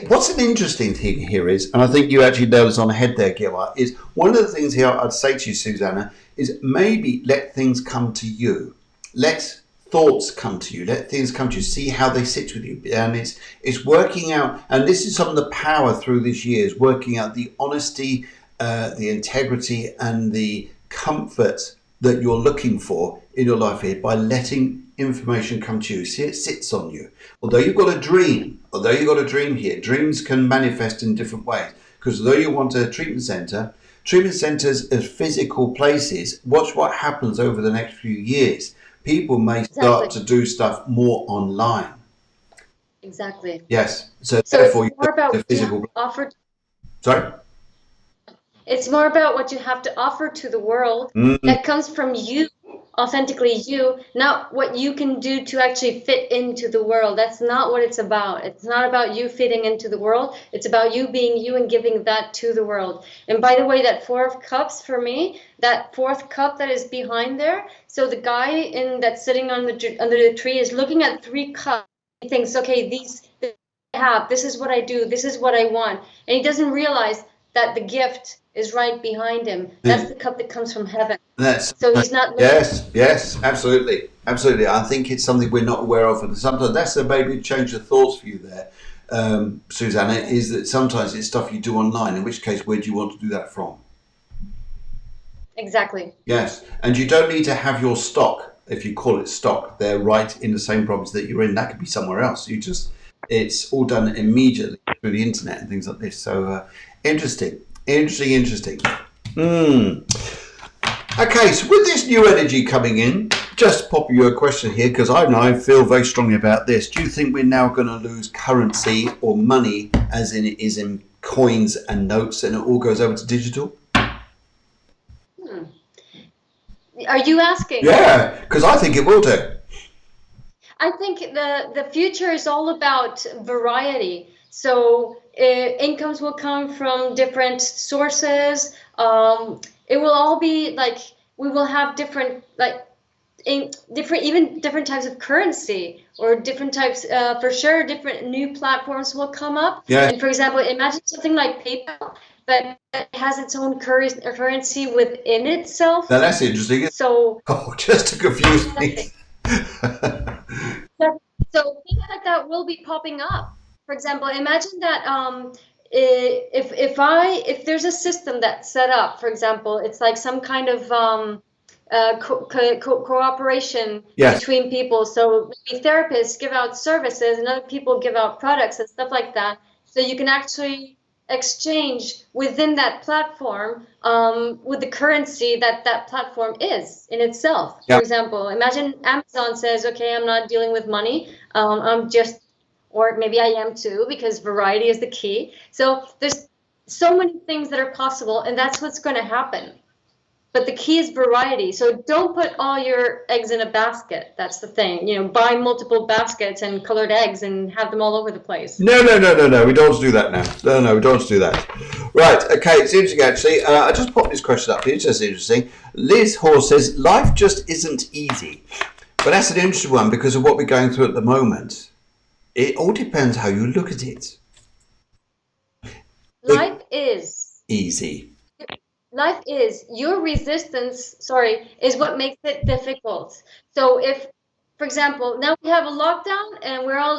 What's an interesting thing here is, and I think you actually nailed this on the head there, Guiomar, is one of the things here I'd say to you, Susanna, is maybe let things come to you. Let thoughts come to you. Let things come to you. See how they sit with you. And it's working out, and this is some of the power through this year, is working out the honesty, the integrity, and the comfort that you're looking for in your life here by letting information come to you. See, it sits on you. Although you've got a dream, here, dreams can manifest in different ways. Because although you want a treatment centers are physical places. Watch what happens over the next few years. People may start to do stuff more online. Exactly. Yes. So therefore, it's more about the physical. Offer. Sorry. It's more about what you have to offer to the world that comes from you, authentically you, not what you can do to actually fit into the world. That's not what it's about. It's not about you fitting into the world. It's about you being you and giving that to the world. And by the way, that Four of Cups for me, that fourth cup that is behind there. So the guy that's sitting under the tree is looking at 3 cups. He thinks, okay, this I have, this is what I do, this is what I want. And he doesn't realize that the gift is right behind him. That's the cup that comes from heaven. So he's not. Yes, absolutely. I think it's something we're not aware of, and sometimes that's a maybe change of thoughts for you there, Susanna. Is that sometimes it's stuff you do online. In which case, where do you want to do that from? Exactly. Yes, and you don't need to have your stock, if you call it stock, there right in the same province that you're in. That could be somewhere else. It's all done immediately through the internet and things like this. So interesting. Okay, so with this new energy coming in, just pop you a question here, because I feel very strongly about this. Do you think we're now going to lose currency or money, as in it is in coins and notes, and it all goes over to digital? Are you asking? Yeah, because I think it will do. I think the future is all about variety. So incomes will come from different sources. It will all be like, we will have different types of currency, or different types, for sure, different new platforms will come up. Yeah. And for example, imagine something like PayPal, but it has its own currency within itself. Now that's interesting. So, just to confuse me. So things like that will be popping up. For example, imagine that if there's a system that's set up, for example, it's like some kind of cooperation between people. So maybe therapists give out services and other people give out products and stuff like that. So you can actually exchange within that platform with the currency that platform is in itself. For example, imagine Amazon says, okay, I'm not dealing with money. I'm just, or maybe I am too, because variety is the key. So there's so many things that are possible, and that's what's going to happen. But the key is variety. So don't put all your eggs in a basket. That's the thing. Buy multiple baskets and colored eggs and have them all over the place. No. We don't want to do that now. No, we don't want to do that. Right. Okay. It's interesting, actually. I just popped this question up here. It's just interesting. Liz Horse says, life just isn't easy. But that's an interesting one because of what we're going through at the moment. It all depends how you look at it. Life is easy. Life is your resistance, is what makes it difficult. So if, for example, now we have a lockdown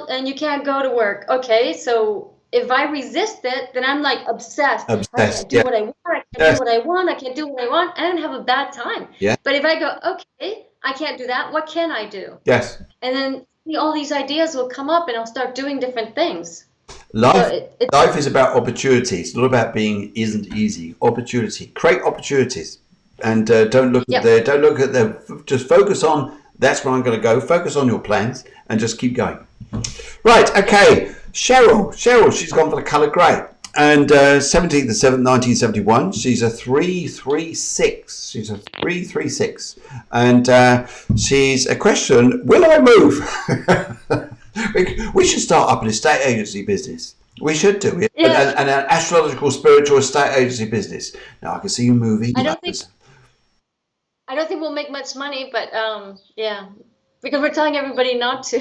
and you can't go to work. Okay, so if I resist it, then I'm like obsessed. I can't do what I want. I can't do what I want. I can't do what I want. And I have a bad time. Yeah. But if I go, okay, I can't do that. What can I do? Yes. And then all these ideas will come up and I'll start doing different things. Life is about opportunities, not about being isn't easy. Opportunity, create opportunities, and don't look at the. Just focus on that's where I'm going to go. Focus on your plans and just keep going. Right, okay. Cheryl, she's gone for the colour grey, and 17th of 7th, 1971. She's a 336. She's a 336, and she's a question. Will I move? We should start up an estate agency business. We should do it. Yeah. And an astrological, spiritual estate agency business. Now, I can see you moving. I don't think we'll make much money, but yeah. Because we're telling everybody not to.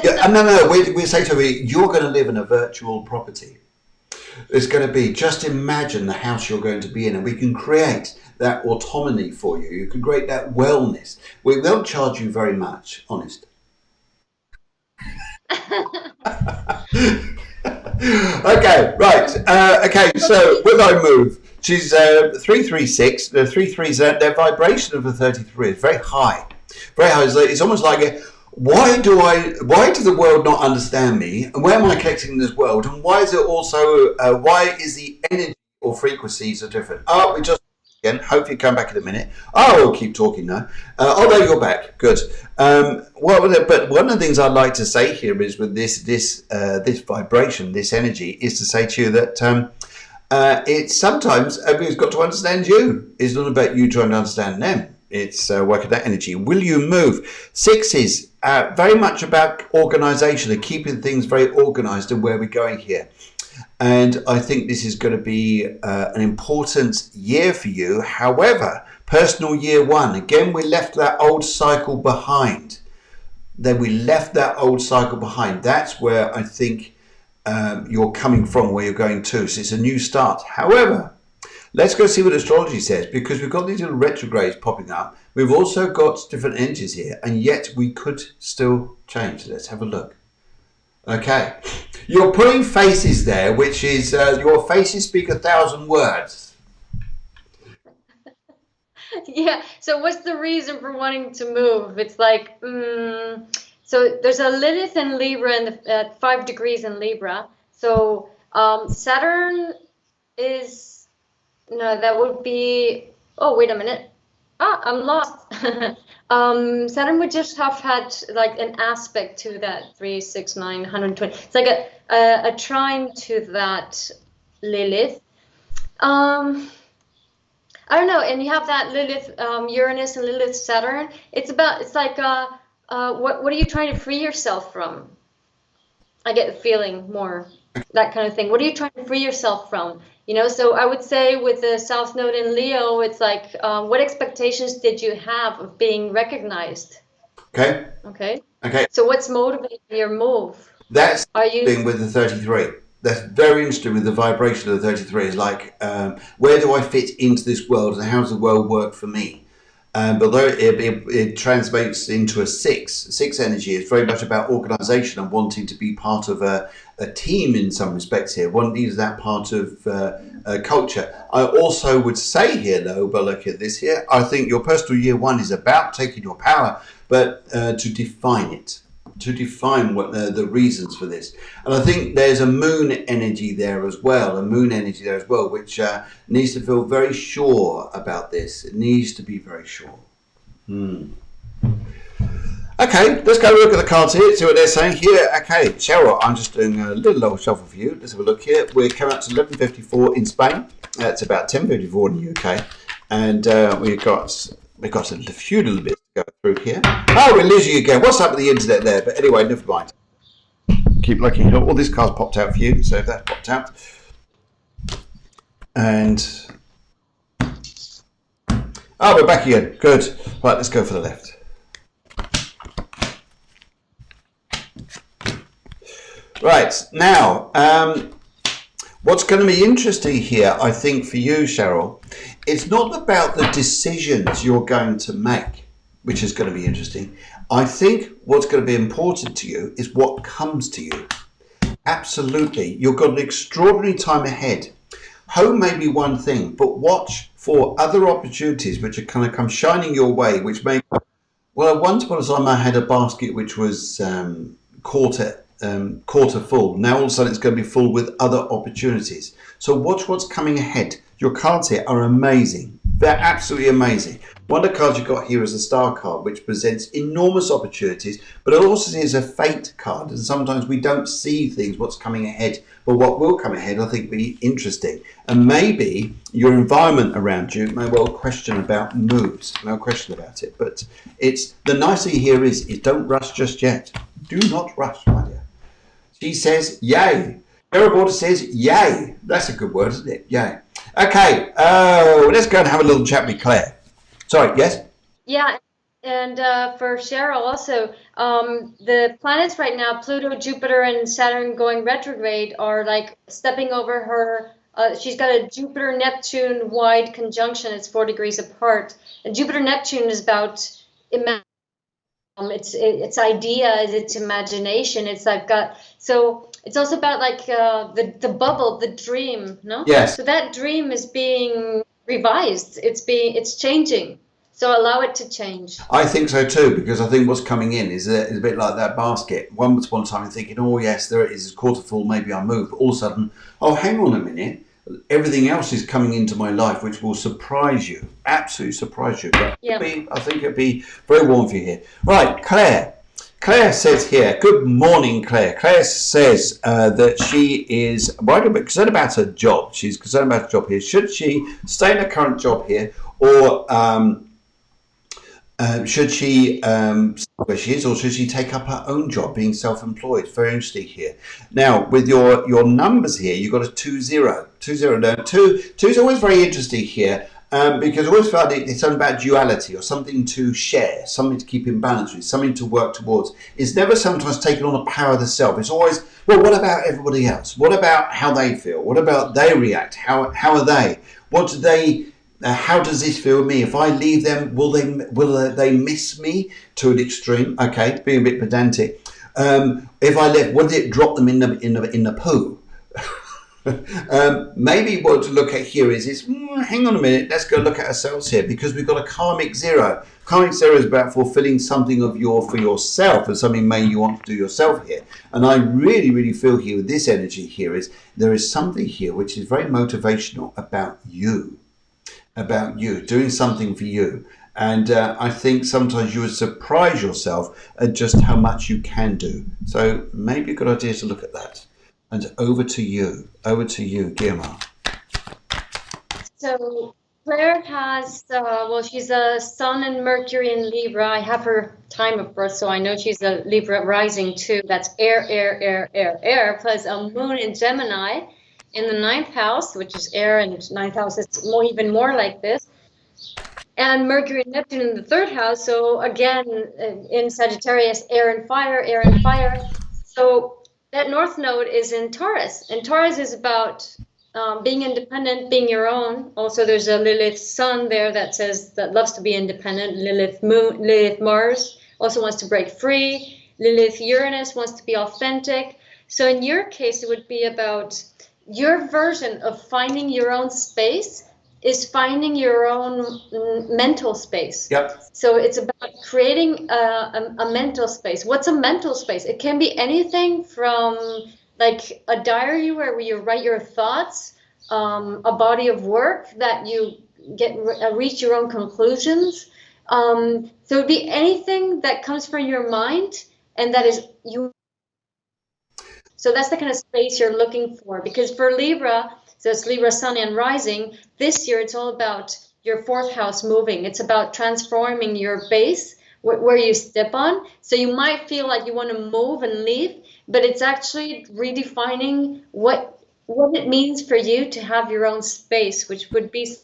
Yeah, no. We say to her, you're going to live in a virtual property. It's going to be, just imagine the house you're going to be in, and we can create that autonomy for you. You can create that wellness. We won't charge you very much, honest. Okay, right. Okay, so will I move? She's 336. The 3 3s, their vibration of the 33 is very high. Very high. It's almost like why does the world not understand me? And where am I connecting in this world? And why is it also why is the energy or frequencies are different? Oh, we just again. Hopefully, come back in a minute. Oh, we'll keep talking now. Oh, no, you're back. Good. But one of the things I'd like to say here is with this vibration, this energy, is to say to you that it's sometimes everybody's got to understand you. It's not about you trying to understand them. It's working that energy. Will you move? 6s, very much about organisation and keeping things very organised and where we're going here. And I think this is going to be an important year for you. However, personal year 1, again, we left that old cycle behind. Then we left that old cycle behind. That's where I think you're coming from, where you're going to. So it's a new start. However, let's go see what astrology says, because we've got these little retrogrades popping up. We've also got different energies here, and yet we could still change. Let's have a look. Okay, you're putting faces there, which is your faces speak 1,000 words. Yeah. So what's the reason for wanting to move? It's like, so there's a Lilith in Libra at 5 degrees in Libra. So Saturn is, no, that would be, oh, wait a minute. I'm lost. Saturn would just have had like an aspect to that 3, 6, 9, 120. It's like a trine to that Lilith. I don't know. And you have that Lilith, Uranus and Lilith Saturn. It's like what are you trying to free yourself from? I get the feeling more that kind of thing. What are you trying to free yourself from? So I would say with the South Node in Leo, it's like, what expectations did you have of being recognized? Okay. Okay. Okay. So what's motivating your move? That's thing with the 33. That's very interesting with the vibration of the 33. Is like, where do I fit into this world, and how does the world work for me? But though it translates into a 6 energy, it's very much about organisation and wanting to be part of a team in some respects here. One needs that part of culture. I also would say here, though, but look at this here, I think your personal year 1 is about taking your power, but to define it. To define what the reasons for this. And I think there's a moon energy there as well, which needs to feel very sure about this. It needs to be very sure. Okay, let's go look at the cards here, see what they're saying here. Okay, Cheryl, I'm just doing a little old shuffle for you. Let's have a look here. We're coming up to 11:54 in Spain. It's about 10:54 in the UK. And we've got a few little bits to go through here. Oh, we're losing you again. What's up with the internet there? But anyway, never mind. Keep looking. All this card's popped out for you, so if that's popped out. And we're back again. Good. Right, let's go for the left. Right, now, what's going to be interesting here, I think, for you, Cheryl, it's not about the decisions you're going to make, which is going to be interesting. I think what's going to be important to you is what comes to you. Absolutely. You've got an extraordinary time ahead. Home may be one thing, but watch for other opportunities which are going to come shining your way, which may... Well, once upon a time I had a basket which was quarter full. Now all of a sudden it's going to be full with other opportunities. So watch what's coming ahead. Your cards here are amazing. They're absolutely amazing. One of the cards you've got here is a star card, which presents enormous opportunities, but it also is a fate card. And sometimes we don't see things, what's coming ahead. But what will come ahead, I think, will be interesting. And maybe your environment around you may well question about moves. No question about it. But it's the nice thing here is don't rush just yet. Do not rush, my dear. She says, yay. Garibaldi says, yay. That's a good word, isn't it? Yay. Okay, let's go and have a little chat with Claire. Sorry, yes? Yeah. And for Cheryl also, the planets right now, Pluto, Jupiter, and Saturn going retrograde are like stepping over her. She's got a Jupiter Neptune wide conjunction. It's 4 degrees apart. And Jupiter Neptune is about it's ideas, it's imagination. It's I've got so it's also about like the bubble, the dream, no? Yes. So that dream is being revised. It's changing. So allow it to change. I think so too, because I think what's coming in is a bit like that basket. Once upon a time, you're thinking, oh yes, there it is, it's quarter full, maybe I move. But all of a sudden, oh, hang on a minute, everything else is coming into my life, which will surprise you, absolutely surprise you. But Yeah. I think it'd be very warm for you here. Right, Claire. Claire says here, good morning, Claire. Claire says that she is worried a bit concerned about her job. She's concerned about her job here. Should she stay in her current job here, or should she where she is, or should she take up her own job, being self-employed? Very interesting here. Now, with your numbers here, you've got a 2-0. 2-0. Now, two is always very interesting here, because I always found it's something about duality, or something to share, something to keep in balance with, something to work towards. It's never sometimes taking on the power of the self. It's always, well, what about everybody else? What about how they feel? What about they react? How are they? What do they... how does this feel with me? If I leave them, will they miss me to an extreme? Okay, being a bit pedantic. If I left, would it drop them in the poo? Maybe what to look at here is hang on a minute, let's go look at ourselves here, because we've got a karmic 0. Karmic 0 is about fulfilling something for yourself, and something maybe you want to do yourself here. And I really, really feel here with this energy here is there is something here which is very motivational about you. About you, doing something for you. And I think sometimes you would surprise yourself at just how much you can do. So maybe a good idea to look at that. And over to you, Guiomar. So Claire has, well, she's a Sun and Mercury in Libra. I have her time of birth, so I know she's a Libra rising too. That's air, plus a Moon in Gemini in the 9th house, which is air, and 9th house is even more like this. And Mercury and Neptune in the 3rd house. So again, in Sagittarius, air and fire. So that North Node is in Taurus. And Taurus is about being independent, being your own. Also, there's a Lilith Sun there that loves to be independent. Lilith Mars also wants to break free. Lilith Uranus wants to be authentic. So in your case, it would be about your version of finding your own space is finding your own mental space. Yep. So it's about creating a mental space. What's a mental space? It can be anything from like a diary where you write your thoughts, a body of work that you reach your own conclusions. So it'd be anything that comes from your mind and that is you. So that's the kind of space you're looking for, because for Libra, so it's Libra Sun and Rising, this year it's all about your 4th house moving. It's about transforming your base where you step on. So you might feel like you want to move and leave, but it's actually redefining what it means for you to have your own space, which would be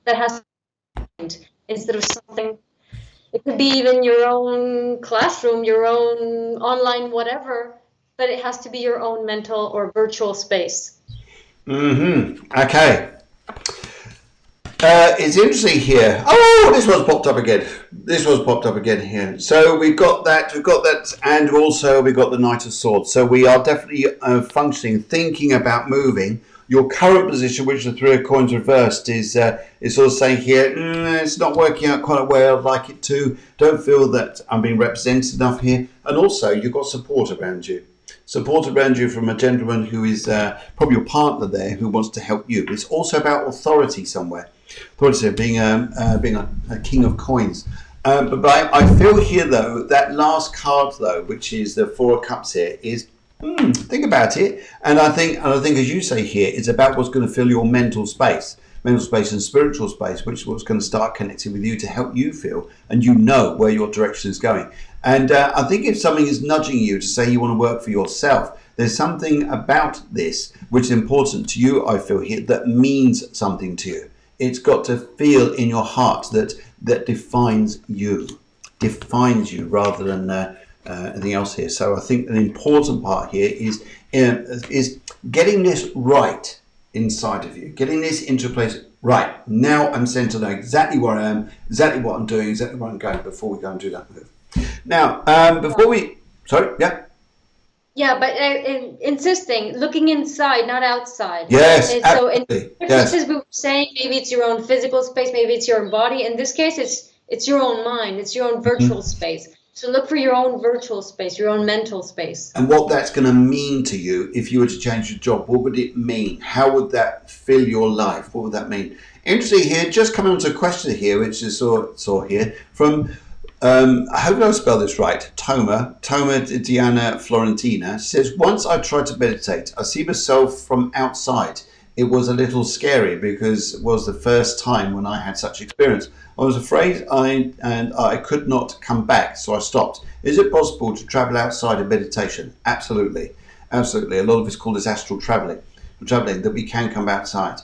that has instead of something. It could be even your own classroom, your own online whatever, but it has to be your own mental or virtual space. Okay. It's interesting here. Oh, this one's popped up again. Here. So we've got that, and also we've got the Knight of Swords. So we are definitely functioning, thinking about moving. Your current position, which is the 3 of Coins reversed, is sort of saying here, it's not working out quite the way I'd like it to. Don't feel that I'm being represented enough here. And also, you've got support around you. Support around you from a gentleman who is probably your partner there, who wants to help you. But it's also about authority somewhere. Authority, being a king of coins. But I feel here, though, that last card, though, which is the 4 of Cups here, is think about it. And I think, as you say here, it's about what's going to fill your mental space and spiritual space, which is what's going to start connecting with you to help you feel, and you know where your direction is going. And I think if something is nudging you to say you want to work for yourself, there's something about this which is important to you, I feel here, that means something to you. It's got to feel in your heart that defines you rather than anything else here. So I think an important part here is getting this right inside of you, getting this into a place. Right, now I'm centered, know exactly where I am, exactly what I'm doing, exactly where I'm going before we go and do that move. Now, before we, sorry, yeah. Yeah, but insisting, looking inside, not outside. Yes, And so in absolutely. cases Yes. we were saying maybe it's your own physical space, maybe it's your own body. In this case, it's your own mind, it's your own virtual space. So look for your own virtual space, your own mental space. And what that's going to mean to you if you were to change your job, what would it mean? How would that fill your life? What would that mean? Interesting here, just coming on to a question here, which I saw here from, I hope I spell this right, Toma Diana Florentina. She says, once I tried to meditate, I see myself from outside. It was a little scary because it was the first time when I had such experience. I was afraid I could not come back, so I stopped. Is it possible to travel outside of meditation? Absolutely. Absolutely. A lot of us call this astral traveling, that we can come outside.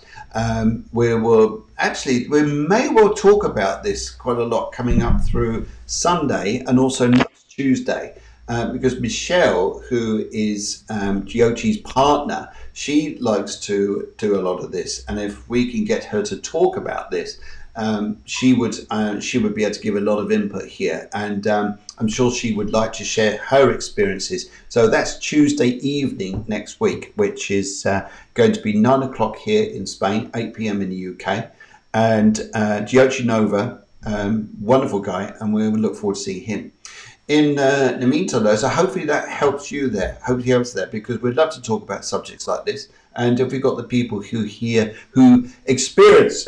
We may well talk about this quite a lot coming up through Sunday and also next Tuesday. Because Michelle, who is Giochi's partner, she likes to do a lot of this, and if we can get her to talk about this, she would be able to give a lot of input here, and I'm sure she would like to share her experiences. So that's Tuesday evening next week, which is going to be 9 o'clock here in Spain, 8 p.m. in the UK, and Giochi Nova, wonderful guy, and we look forward to seeing him. In the meantime, though, so hopefully that helps you there. Hopefully helps there, because we'd love to talk about subjects like this. And if we've got the people who have experienced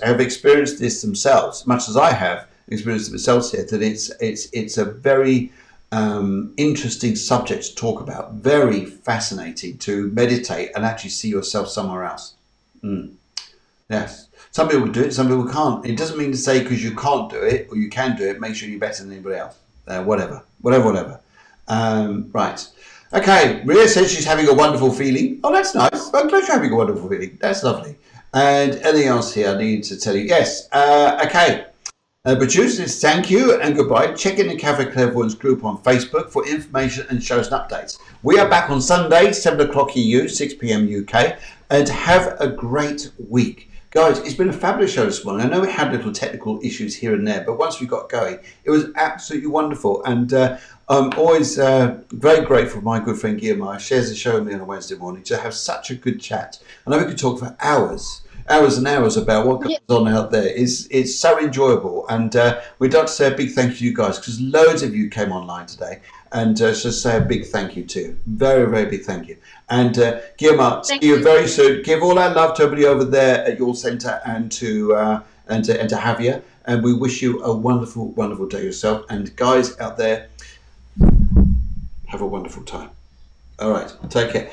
this themselves, much as I have experienced it myself here, that it's a very interesting subject to talk about. Very fascinating to meditate and actually see yourself somewhere else. Yes. Some people do it, some people can't. It doesn't mean to say because you can't do it or you can do it, make sure you're better than anybody else. Whatever. Right. Okay. Maria says she's having a wonderful feeling. Oh, that's nice. I'm glad you're having a wonderful feeling. That's lovely. And anything else here I need to tell you? Yes. Okay. Producers, thank you and goodbye. Check in the Cafe Clairvoyance group on Facebook for information and shows and updates. We are back on Sunday, 7 o'clock EU, 6 p.m. UK. And have a great week. Guys, it's been a fabulous show this morning. I know we had little technical issues here and there, but once we got going, it was absolutely wonderful. And I'm always very grateful for my good friend Guiomar. Shares the show with me on a Wednesday morning to have such a good chat. I know we could talk for hours and hours about what goes on out there. It's so enjoyable. And we'd like to say a big thank you to you guys, because loads of you came online today. And just say a big thank you to you. Very, very big thank you. And Guiomar, see you very soon. Give all our love to everybody over there at your centre and to Javier. And we wish you a wonderful, wonderful day yourself. And guys out there, have a wonderful time. All right, take care.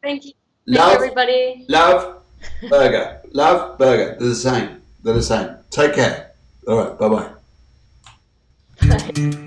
Thank you. Love, everybody. Love, burger. Love, burger. They're the same. Take care. All right, bye-bye. Bye.